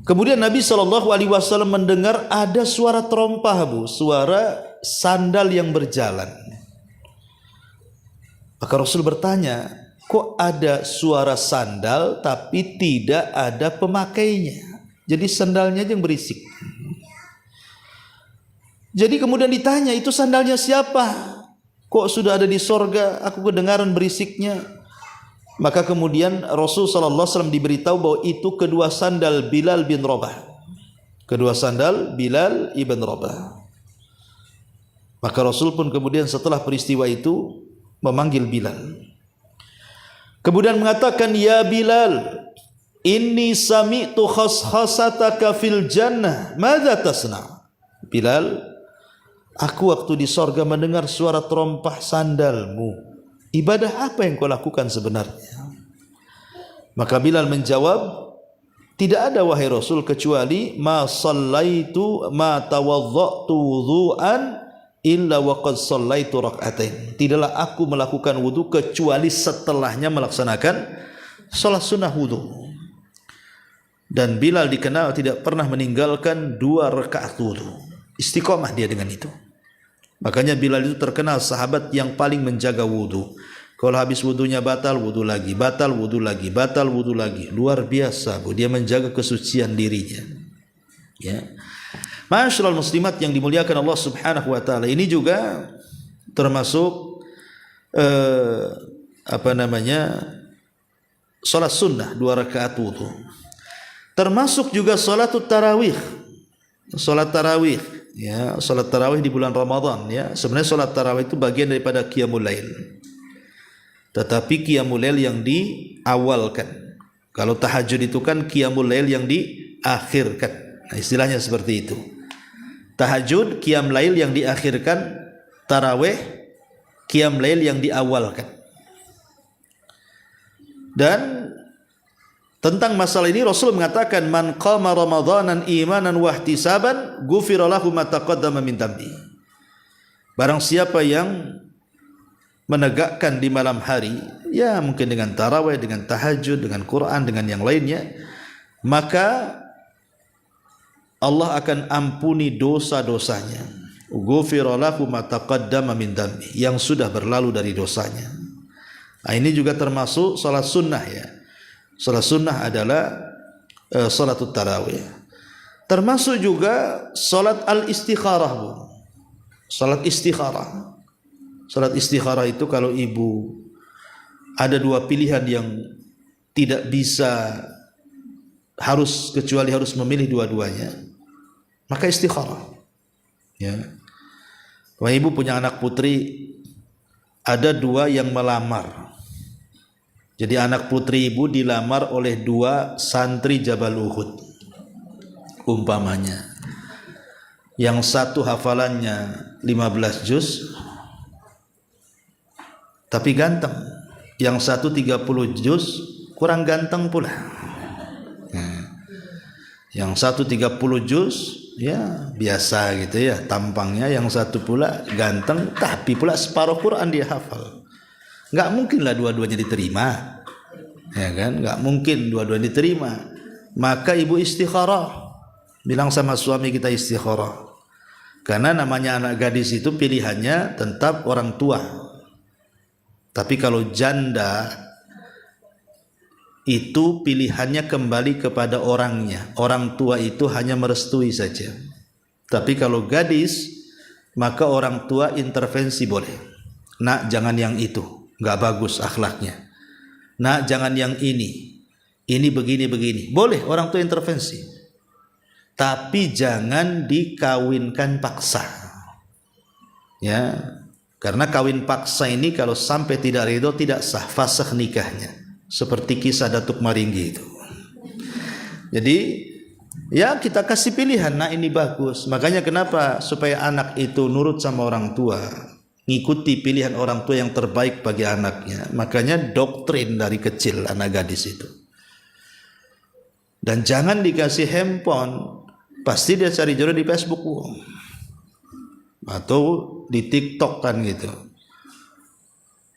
Kemudian Nabi SAW mendengar ada suara terompah, suara sandal yang berjalan. Maka Rasul bertanya, kok ada suara sandal tapi tidak ada pemakainya? Jadi sandalnya aja yang berisik. Jadi kemudian ditanya, itu sandalnya siapa? Kok sudah ada di sorga, aku kedengaran berisiknya. Maka kemudian Rasul SAW diberitahu bahwa itu kedua sandal Bilal bin Rabah. Kedua sandal Bilal ibn Rabah. Maka Rasul pun kemudian setelah peristiwa itu memanggil Bilal. Kemudian mengatakan, ya Bilal, inni sami'tu khaskhasataka fil jannah, madza tasna? Bilal, aku waktu di sorga mendengar suara terompah sandalmu. Ibadah apa yang kau lakukan sebenarnya? Maka Bilal menjawab, tidak ada wahai Rasul kecuali ma sallaitu ma tawaddatu wudhu'an illa wa qad sallaitu rak'atain. Tidaklah aku melakukan wudu kecuali setelahnya melaksanakan salat sunnah wudu. Dan Bilal dikenal tidak pernah meninggalkan 2 rakaat wudu. Istiqomah dia dengan itu. Makanya Bilal itu terkenal sahabat yang paling menjaga wudu. Kalau habis wudunya batal, wudu lagi, batal, wudu lagi, batal, wudu lagi. Luar biasa, Bu. Dia menjaga kesucian dirinya. Ya. Ma'asyiral muslimat yang dimuliakan Allah Subhanahu wa taala, ini juga termasuk salat sunnah 2 rakaat wudu. Termasuk juga salatut tarawih. Salat tarawih, ya, salat tarawih di bulan Ramadan, ya. Sebenarnya salat tarawih itu bagian daripada qiyamul lail. Tetapi qiyamul lail yang diawalkan. Kalau tahajud itu kan qiyamul lail yang diakhirkan. Nah, istilahnya seperti itu. Tahajud qiyam lail yang diakhirkan, tarawih qiyam lail yang diawalkan. Dan tentang masalah ini Rasul mengatakan, man qama ramadanan imanan wa ihtisaban ghufira lahu ma taqaddama min dhanbi. Barang siapa yang menegakkan di malam hari, ya mungkin dengan tarawih, dengan tahajud, dengan Quran, dengan yang lainnya, maka Allah akan ampuni dosa-dosanya. Ghufira lahu ma taqaddama min dhanbi, yang sudah berlalu dari dosanya. Nah, ini juga termasuk salat sunnah, ya. Salat sunnah adalah salatut tarawih. Termasuk juga salat al-istikharah, Bu. Salat istikharah. Salat istikharah itu kalau ibu ada 2 pilihan yang tidak bisa kecuali harus memilih dua-duanya, maka istikharah. Ya. Kalau ibu punya anak putri, ada 2 yang melamar. Jadi anak putri ibu dilamar oleh 2 santri Jabal Uhud umpamanya. Yang satu hafalannya 15 juz tapi ganteng, yang satu 30 juz kurang ganteng pula. Yang satu 30 juz ya biasa gitu ya tampangnya, yang satu pula ganteng tapi pula separuh Quran dia hafal. Nggak mungkinlah dua-duanya diterima, ya kan? Nggak mungkin dua-duanya diterima. Maka ibu istikharah, bilang sama suami kita istikharah, karena namanya anak gadis itu pilihannya tetap orang tua. Tapi kalau janda itu pilihannya kembali kepada orangnya, orang tua itu hanya merestui saja. Tapi kalau gadis, maka orang tua intervensi boleh. Nak, jangan yang itu, nggak bagus akhlaknya. Nak, jangan yang ini begini. Boleh orang tua intervensi, tapi jangan dikawinkan paksa. Ya, karena kawin paksa ini kalau sampai tidak ridho tidak sah, fasakh nikahnya. Seperti kisah Datuk Maringgi itu. Jadi ya kita kasih pilihan, nah ini bagus. Makanya kenapa supaya anak itu nurut sama orang tua, ngikuti pilihan orang tua yang terbaik bagi anaknya. Makanya doktrin dari kecil anak gadis itu. Dan jangan dikasih handphone, pasti dia cari jodoh di Facebook atau di TikTok kan gitu.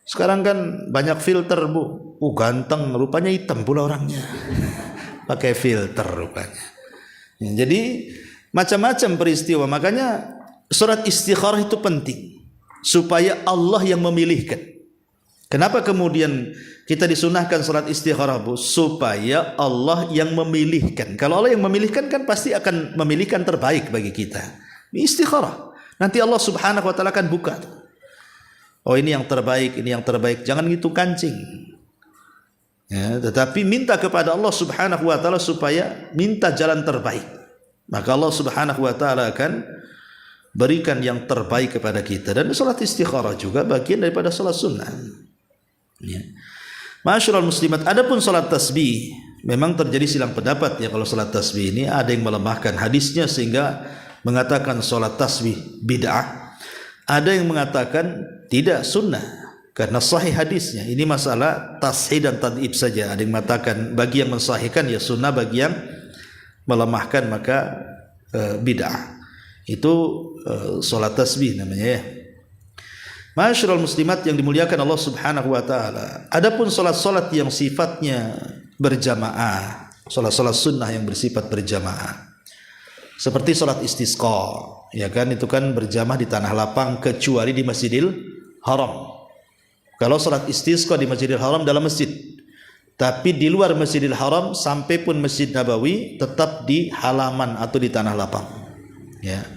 Sekarang kan banyak filter bu, ganteng, rupanya hitam pula orangnya, pakai filter rupanya. Ya, jadi macam-macam peristiwa. Makanya surat istikharah itu penting supaya Allah yang memilihkan. Kenapa kemudian kita disunahkan surat istikharah bu? Supaya Allah yang memilihkan. Kalau Allah yang memilihkan kan pasti akan memilihkan terbaik bagi kita. Istikharah. Nanti Allah subhanahu wa ta'ala akan buka tuh. Oh ini yang terbaik, ini yang terbaik. Jangan gitu kancing. Ya, tetapi minta kepada Allah subhanahu wa ta'ala supaya minta jalan terbaik. Maka Allah subhanahu wa ta'ala akan berikan yang terbaik kepada kita. Dan salat istikharah juga bagian daripada salat sunnah. Ya. Ma'asyiral muslimat, adapun salat tasbih memang terjadi silang pendapat ya. Kalau salat tasbih ini ada yang melemahkan hadisnya sehingga mengatakan salat tasbih bid'ah. Ada yang mengatakan tidak sunnah karena sahih hadisnya. Ini masalah tashih dan tad'ib saja. Ada yang mengatakan bagi yang mensahihkan ya sunnah, bagi yang melemahkan maka bid'ah. Itu salat tasbih namanya ya. Ma'asyiral muslimat yang dimuliakan Allah subhanahu wa ta'ala. Adapun salat-salat yang sifatnya berjamaah, salat-salat sunnah yang bersifat berjamaah, seperti salat istisqa, ya kan, itu kan berjamaah di tanah lapang kecuali di Masjidil Haram. Kalau salat istisqa di Masjidil Haram dalam masjid, tapi di luar Masjidil Haram sampai pun Masjid Nabawi tetap di halaman atau di tanah lapang. Ya.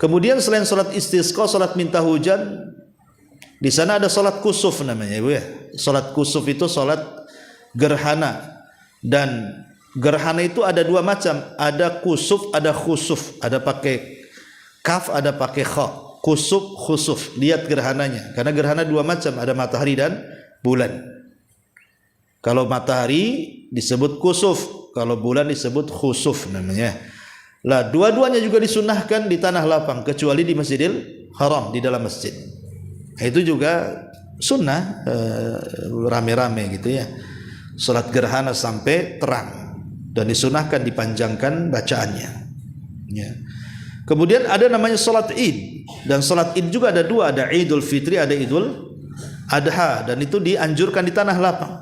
Kemudian selain salat istisqa, salat minta hujan, di sana ada salat kusuf namanya, Ibu ya. Salat kusuf itu salat gerhana, dan gerhana itu ada dua macam, ada kusuf, ada khusuf, ada pakai kaf, ada pakai kha. Kusuf, khusuf. Lihat gerhananya, karena gerhana dua macam, ada matahari dan bulan. Kalau matahari disebut kusuf, kalau bulan disebut khusuf namanya. Lah dua-duanya juga disunahkan di tanah lapang kecuali di Masjidil Haram, di dalam masjid. Itu juga sunnah rame-rame gitu ya. Salat gerhana sampai terang dan disunahkan dipanjangkan bacaannya. Ya. Kemudian ada namanya salat Id, dan salat Id juga ada dua, ada Idul Fitri, ada Idul Adha, dan itu dianjurkan di tanah lapang.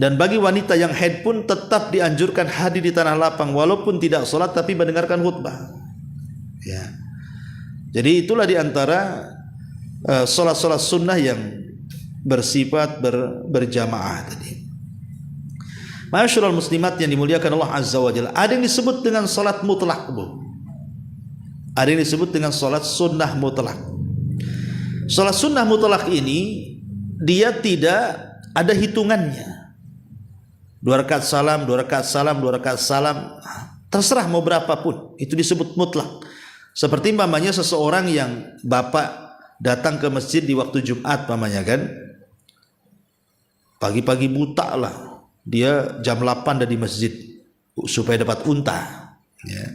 Dan bagi wanita yang haid pun tetap dianjurkan hadir di tanah lapang walaupun tidak salat tapi mendengarkan khutbah. Ya. Jadi itulah diantara salat-salat sunnah yang bersifat berjamaah tadi. Ma'asyiral muslimat yang dimuliakan Allah Azza wa Jalla, ada yang disebut dengan salat mutlak, Bu. Ada yang disebut dengan salat sunnah mutlak. Salat sunnah mutlak ini dia tidak ada hitungannya. 2 rakaat salam, 2 rakaat salam, 2 rakaat salam, terserah mau berapapun, itu disebut mutlak. Seperti umpamanya seseorang yang bapak datang ke masjid di waktu Jumat umpamanya kan, Pagi-pagi buta lah, dia jam 8 ada di masjid supaya dapat unta. Ya.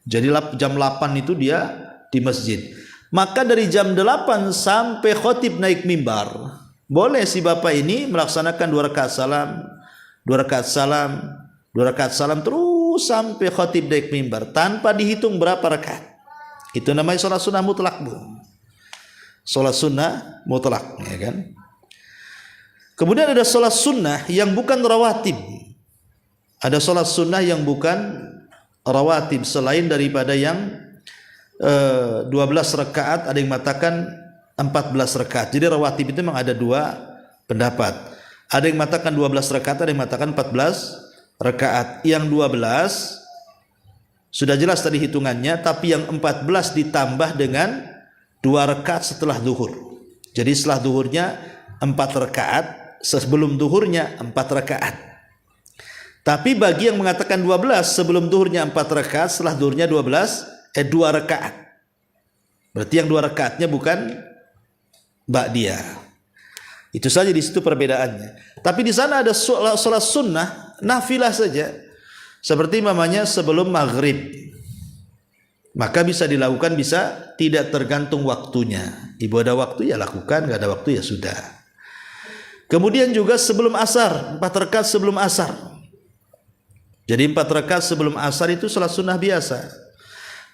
Jadi jam 8 itu dia di masjid. Maka dari jam 8 sampai khotib naik mimbar, boleh si bapak ini melaksanakan 2 rakaat salam, 2 rakaat salam, 2 rakaat salam terus sampai khotib naik mimbar tanpa dihitung berapa rakaat. Itu namanya sholat sunnah mutlak, Bu. Sholat sunnah mutlak, ya kan? Kemudian ada sholat sunnah yang bukan rawatib. Ada sholat sunnah yang bukan rawatib selain daripada yang 12 rakaat, ada yang mengatakan 14 rakaat. Jadi rawatib itu memang ada 2 pendapat. Ada yang mengatakan 12 rakaat, ada yang mengatakan 14 rakaat. Yang 12 sudah jelas tadi hitungannya, tapi yang 14 ditambah dengan 2 rakaat setelah zuhur. Jadi setelah zuhurnya 4 rakaat, sebelum zuhurnya 4 rakaat. Tapi bagi yang mengatakan 12, sebelum zuhurnya 4 rakaat, setelah zuhurnya 2 rakaat. Berarti yang 2 rakaatnya bukan ba'diyah. Itu saja di situ perbedaannya. Tapi di sana ada sholat sunnah nafilah saja, seperti mamanya sebelum maghrib. Maka bisa dilakukan, bisa tidak, tergantung waktunya. Ibu ada waktu ya lakukan, nggak ada waktu ya sudah. Kemudian juga sebelum asar, 4 rakaat sebelum asar. Jadi 4 rakaat sebelum asar itu sholat sunnah biasa.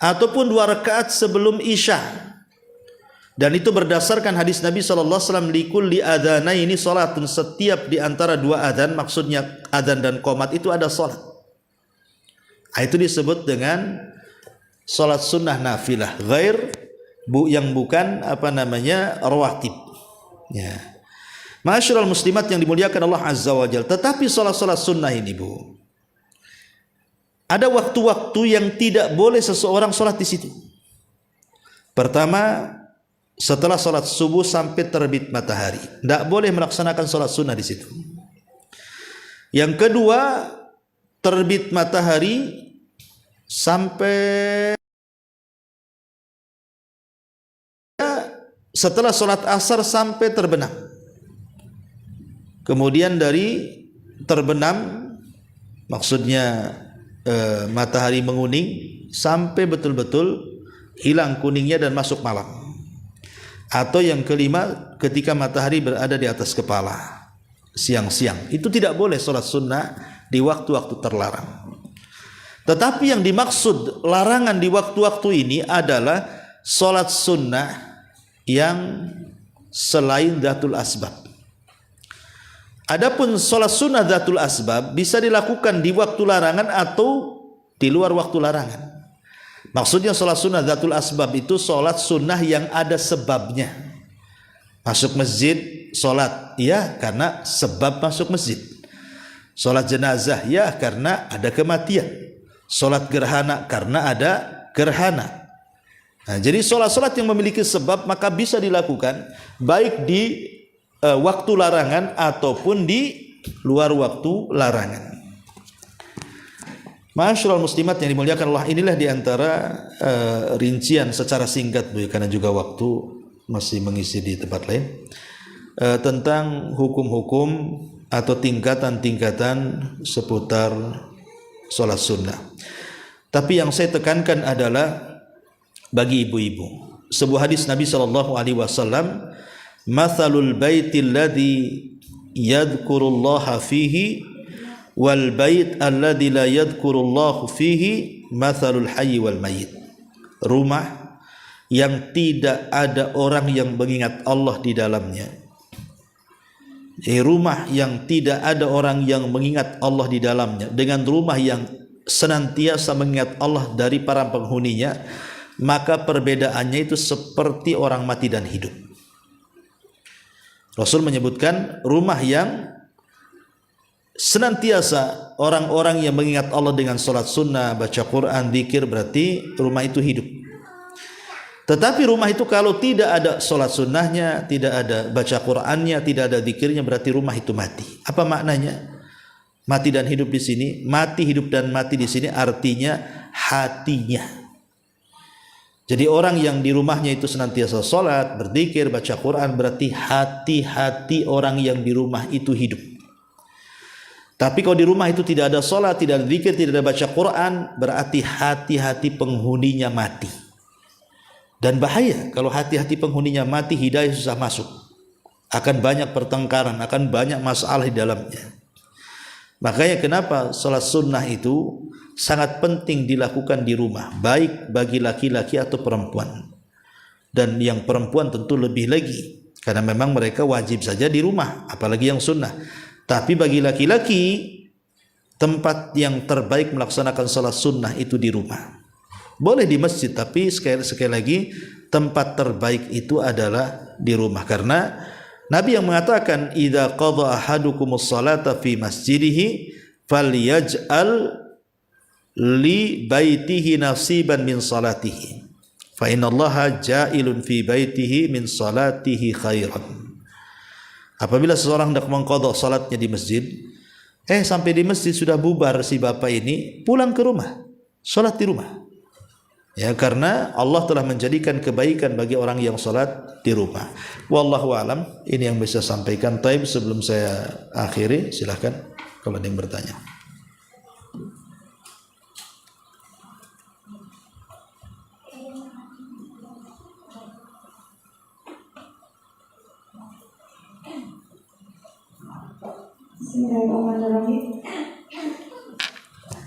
Ataupun 2 rakaat sebelum isya. Dan itu berdasarkan hadis Nabi SAW, likulli adzanaini sholatun, setiap di antara 2 adzan, maksudnya adzan dan qomat itu ada sholat. Itu disebut dengan sholat sunnah nafilah ghair, yang bukan rawatib. Ya. Ma'asyiral muslimat yang dimuliakan Allah Azza wa Jalla. Tetapi sholat-sholat sunnah ini, Bu, ada waktu-waktu yang tidak boleh seseorang sholat di situ. Pertama, setelah sholat subuh sampai terbit matahari, tidak boleh melaksanakan sholat sunnah di situ. Yang kedua, terbit matahari sampai setelah sholat asar sampai terbenam. Kemudian dari terbenam, maksudnya matahari menguning sampai betul-betul hilang kuningnya dan masuk malam. Atau yang kelima, ketika matahari berada di atas kepala siang-siang. Itu tidak boleh sholat sunnah di waktu-waktu terlarang. Tetapi yang dimaksud larangan di waktu-waktu ini adalah sholat sunnah yang selain dzatul asbab. Adapun sholat sunnah dzatul asbab bisa dilakukan di waktu larangan atau di luar waktu larangan. Maksudnya sholat sunnah dzatul asbab itu sholat sunnah yang ada sebabnya. Masuk masjid, sholat, ya karena sebab masuk masjid. Sholat jenazah, ya karena ada kematian. Sholat gerhana, karena ada gerhana. Nah, jadi sholat-sholat yang memiliki sebab maka bisa dilakukan baik di waktu larangan ataupun di luar waktu larangan. Ma'asyiral muslimat yang dimuliakan Allah, inilah diantara rincian secara singkat, Bu, karena juga waktu masih mengisi di tempat lain, tentang hukum-hukum atau tingkatan-tingkatan seputar sholat sunnah. Tapi yang saya tekankan adalah bagi ibu-ibu, sebuah hadis Nabi SAW, mathalul baitil ladzi yadhkurullaha fihi wal bait alladzi la yadhkurullahu fihi mathalul hayy wal mayyit. Rumah yang tidak ada orang yang mengingat Allah di dalamnya, rumah yang tidak ada orang yang mengingat Allah di dalamnya, dengan rumah yang senantiasa mengingat Allah dari para penghuninya, maka perbedaannya itu seperti orang mati dan hidup. Rasul menyebutkan rumah yang senantiasa orang-orang yang mengingat Allah dengan sholat sunnah, baca Quran, zikir, berarti rumah itu hidup. Tetapi rumah itu kalau tidak ada sholat sunnahnya, tidak ada baca Qurannya, tidak ada zikirnya, berarti rumah itu mati. Apa maknanya? Mati dan hidup di sini, mati, hidup dan mati di sini artinya hatinya. Jadi orang yang di rumahnya itu senantiasa sholat, berzikir, baca Quran, berarti hati-hati orang yang di rumah itu hidup. Tapi kalau di rumah itu tidak ada sholat, tidak ada zikir, tidak ada baca Quran, berarti hati-hati penghuninya mati. Dan bahaya kalau hati-hati penghuninya mati, hidayah susah masuk. Akan banyak pertengkaran, akan banyak masalah di dalamnya. Makanya kenapa sholat sunnah itu sangat penting dilakukan di rumah, baik bagi laki-laki atau perempuan. Dan yang perempuan tentu lebih lagi, karena memang mereka wajib saja di rumah, apalagi yang sunnah. Tapi bagi laki-laki, tempat yang terbaik melaksanakan sholat sunnah itu di rumah. Boleh di masjid, tapi sekali lagi tempat terbaik itu adalah di rumah. Karena Nabi yang mengatakan, idza qada ahadukumus salata fi masjidihi falyaj'al li baitihi nasiban min salatihi fa innallaha ja'ilun fi baitihi min salatihi khairan. Apabila seseorang hendak mengqadha salatnya di masjid, sampai di masjid sudah bubar si bapak ini, pulang ke rumah, salat di rumah. Ya, karena Allah telah menjadikan kebaikan bagi orang yang salat di rumah. Wallahu alam, ini yang bisa sampaikan. Taib, sebelum saya akhiri, silahkan kalau ada yang bertanya. Bismillahirrahmanirrahim.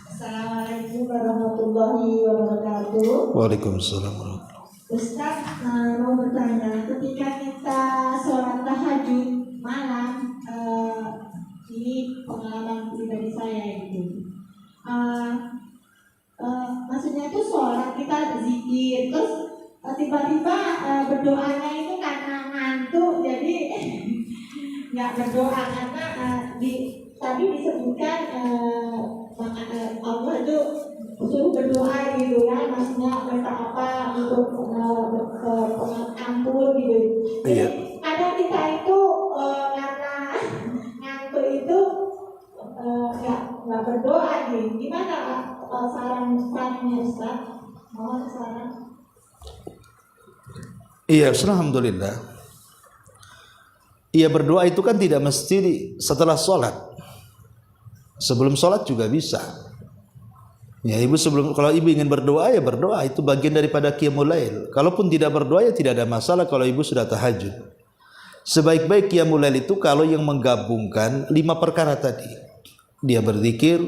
Assalamualaikum warahmatullahi wabarakatuh. Waalaikumsalam warahmatullahi wabarakatuh. Ustaz, mau bertanya, ketika kita sholat tahajud malam, ini pengalaman pribadi saya gitu. Maksudnya itu sholat kita zikir, terus tiba-tiba berdoanya itu karena ngantuk, jadi nggak berdoa karena tadi disebutkan Allah itu suruh berdoa gitu ya, maksudnya minta apa untuk ampun gitu. Jadi kadang kita itu karena ngantuk itu nggak berdoa gitu. Gimana sarannya Ustaz? Mohon saran. Iya, alhamdulillah. Iya, berdoa itu kan tidak mesti setelah sholat. Sebelum sholat juga bisa. Ya, kalau ibu ingin berdoa, ya berdoa, itu bagian daripada qiyamul lail. Kalaupun tidak berdoa, ya tidak ada masalah kalau ibu sudah tahajud. Sebaik-baik qiyamul lail itu kalau yang menggabungkan 5 perkara tadi. Dia berzikir,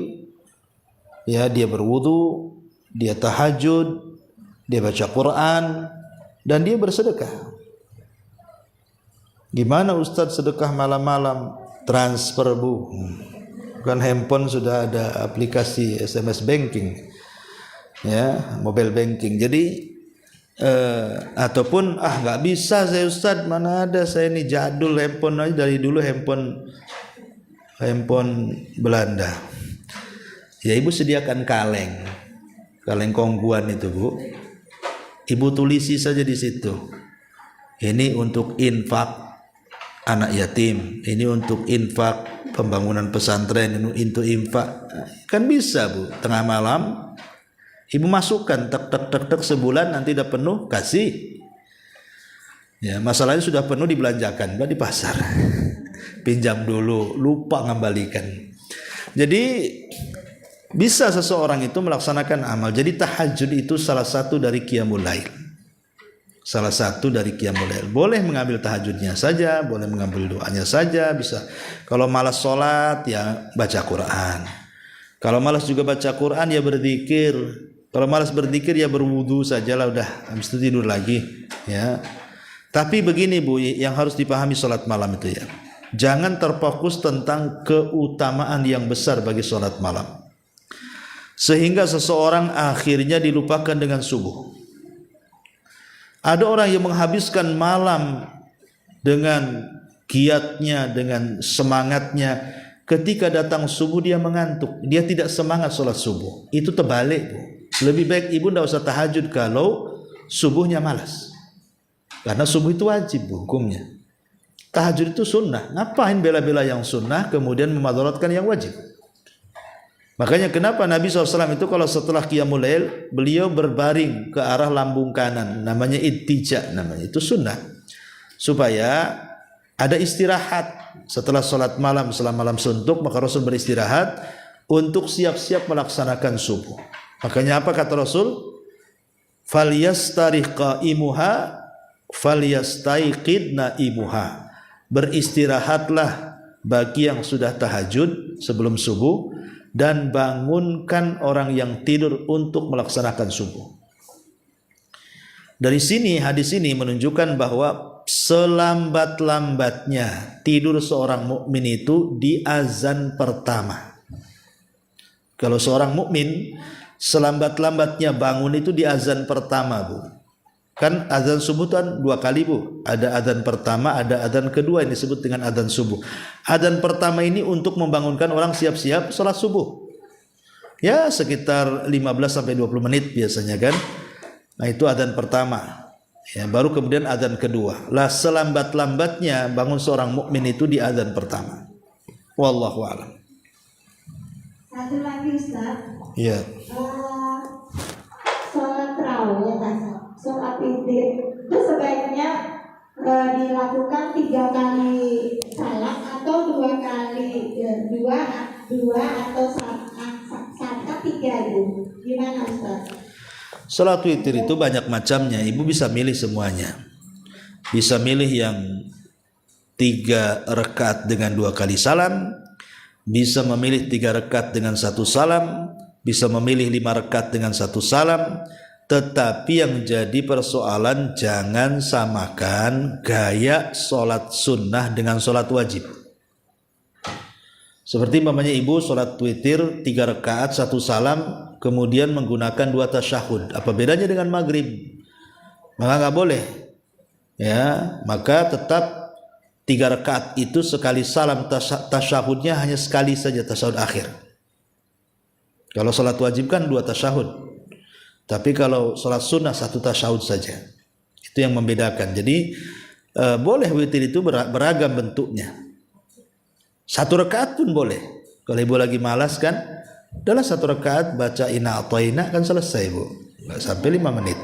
ya, dia berwudu, dia tahajud, dia baca Quran, dan dia bersedekah. Gimana Ustadz sedekah malam-malam? Transfer, Bu. Kan handphone sudah ada aplikasi SMS banking, ya, mobile banking. Jadi ataupun nggak bisa saya Ustadz, mana ada, saya ini jadul, handphone aja dari dulu handphone Belanda. Ya, ibu sediakan kaleng kongguan itu, Bu. Ibu tulisi saja di situ. Ini untuk infak anak yatim, ini untuk infak pembangunan pesantren, ini untuk infak. Kan bisa, Bu, tengah malam ibu masukkan tek sebulan, nanti udah penuh kasih. Ya, masalahnya sudah penuh dibelanjakan, Mbak, di pasar. Pinjam dulu, lupa ngembalikan. Jadi bisa seseorang itu melaksanakan amal. Jadi tahajud itu salah satu dari qiyamul lail. Salah satu dari qiyamul lail. Boleh mengambil tahajudnya saja, boleh mengambil doanya saja, bisa. Kalau malas sholat, ya baca Quran. Kalau malas juga baca Quran, ya berzikir. Kalau malas berzikir, ya berwudu sajalah, udah habis itu tidur lagi, ya. Tapi begini, Bu, yang harus dipahami sholat malam itu, ya. Jangan terfokus tentang keutamaan yang besar bagi sholat malam, sehingga seseorang akhirnya dilupakan dengan subuh. Ada orang yang menghabiskan malam dengan giatnya, dengan semangatnya. Ketika datang subuh dia mengantuk, dia tidak semangat sholat subuh. Itu terbalik, Bu. Lebih baik ibu tidak usah tahajud kalau subuhnya malas. Karena subuh itu wajib, Bu, hukumnya. Tahajud itu sunnah. Ngapain bela-bela yang sunnah kemudian memadaratkan yang wajib? Makanya kenapa Nabi SAW itu kalau setelah qiyamul lail beliau berbaring ke arah lambung kanan, namanya ittija, namanya itu sunnah, supaya ada istirahat setelah sholat malam, setelah malam suntuk maka Rasul beristirahat untuk siap-siap melaksanakan subuh. Makanya apa kata Rasul? Falyastarih qaimuha falyastaiqid naimuha. Beristirahatlah bagi yang sudah tahajud sebelum subuh dan bangunkan orang yang tidur untuk melaksanakan subuh. Dari sini, hadis ini menunjukkan bahwa selambat-lambatnya tidur seorang mukmin itu di azan pertama. Kalau seorang mukmin selambat-lambatnya bangun itu di azan pertama, Bu. Kan azan subuh kan 2 kali, Bu. Ada azan pertama, ada azan kedua, yang disebut dengan azan subuh. Azan pertama ini untuk membangunkan orang siap-siap sholat subuh. Ya, sekitar 15-20 menit biasanya kan. Nah, itu azan pertama. Ya, baru kemudian azan kedua. Lah selambat-lambatnya bangun seorang mukmin itu di azan pertama. Wallahu a'lam. Satu lagi Ustaz. Iya. Sholat tarawih ya kan? Sholat witir itu sebaiknya dilakukan 3 kali salam atau 2 kali dua atau satu 3 itu. Gimana Ustaz? Salat witir itu banyak macamnya. Ibu bisa milih semuanya. Bisa milih yang 3 rakaat dengan 2 kali salam, bisa memilih 3 rakaat dengan 1 salam, bisa memilih 5 rakaat dengan 1 salam. Tetapi yang jadi persoalan, jangan samakan gaya sholat sunnah dengan sholat wajib. Seperti mamanya ibu sholat witir 3 rakaat 1 salam, kemudian menggunakan 2 tasyahud. Apa bedanya dengan maghrib? Maka nggak boleh. Ya, maka tetap 3 rakaat itu sekali salam, tasyahudnya hanya sekali saja, tasyahud akhir. Kalau sholat wajib kan 2 tasyahud. Tapi kalau sholat sunnah 1 tasyahud saja. Itu yang membedakan. Jadi boleh witir itu beragam bentuknya. 1 rakaat pun boleh. Kalau ibu lagi malas kan, adalah 1 rakaat baca inna a'thaina kan selesai, Bu. Nggak sampai 5 menit.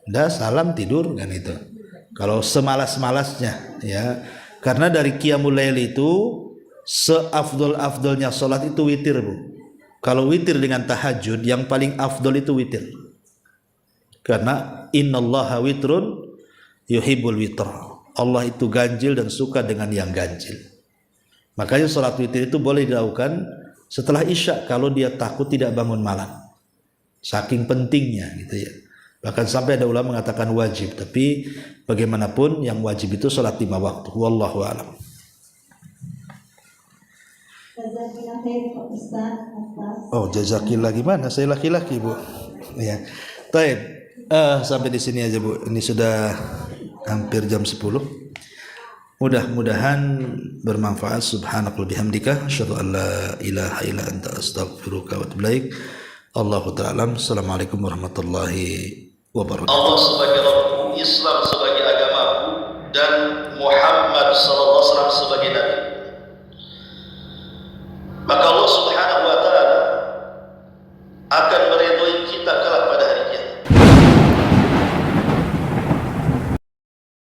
Udah salam tidur kan itu. Kalau semalas-malasnya ya. Karena dari qiyamul lail itu seafdol-afdolnya salat itu witir, Bu. Kalau witir dengan tahajud yang paling afdol itu witir. Karena innallaha witrun yuhibbul witr. Allah itu ganjil dan suka dengan yang ganjil. Makanya salat witir itu boleh dilakukan setelah Isya kalau dia takut tidak bangun malam. Saking pentingnya gitu ya. Bahkan sampai ada ulama mengatakan wajib, tapi bagaimanapun yang wajib itu salat 5 waktu. Wallahu a'lam. Oh, jazakillah gimana? Saya laki-laki, Bu. Ya. Baik. Sampai di sini aja, Bu. Ini sudah hampir jam 10. Mudah-mudahan bermanfaat. Subhanakallahumma bihamdika asyhadu an la ilaha illa anta astaghfiruka wa atubu ilaik. Allahu ta'ala. Assalamualaikum warahmatullahi wabarakatuh. Allah sebagai Rabb, Islam sebagai agama, dan Muhammad sallallahu alaihi wasallam sebagai nabi. Maka Allah Subhanahu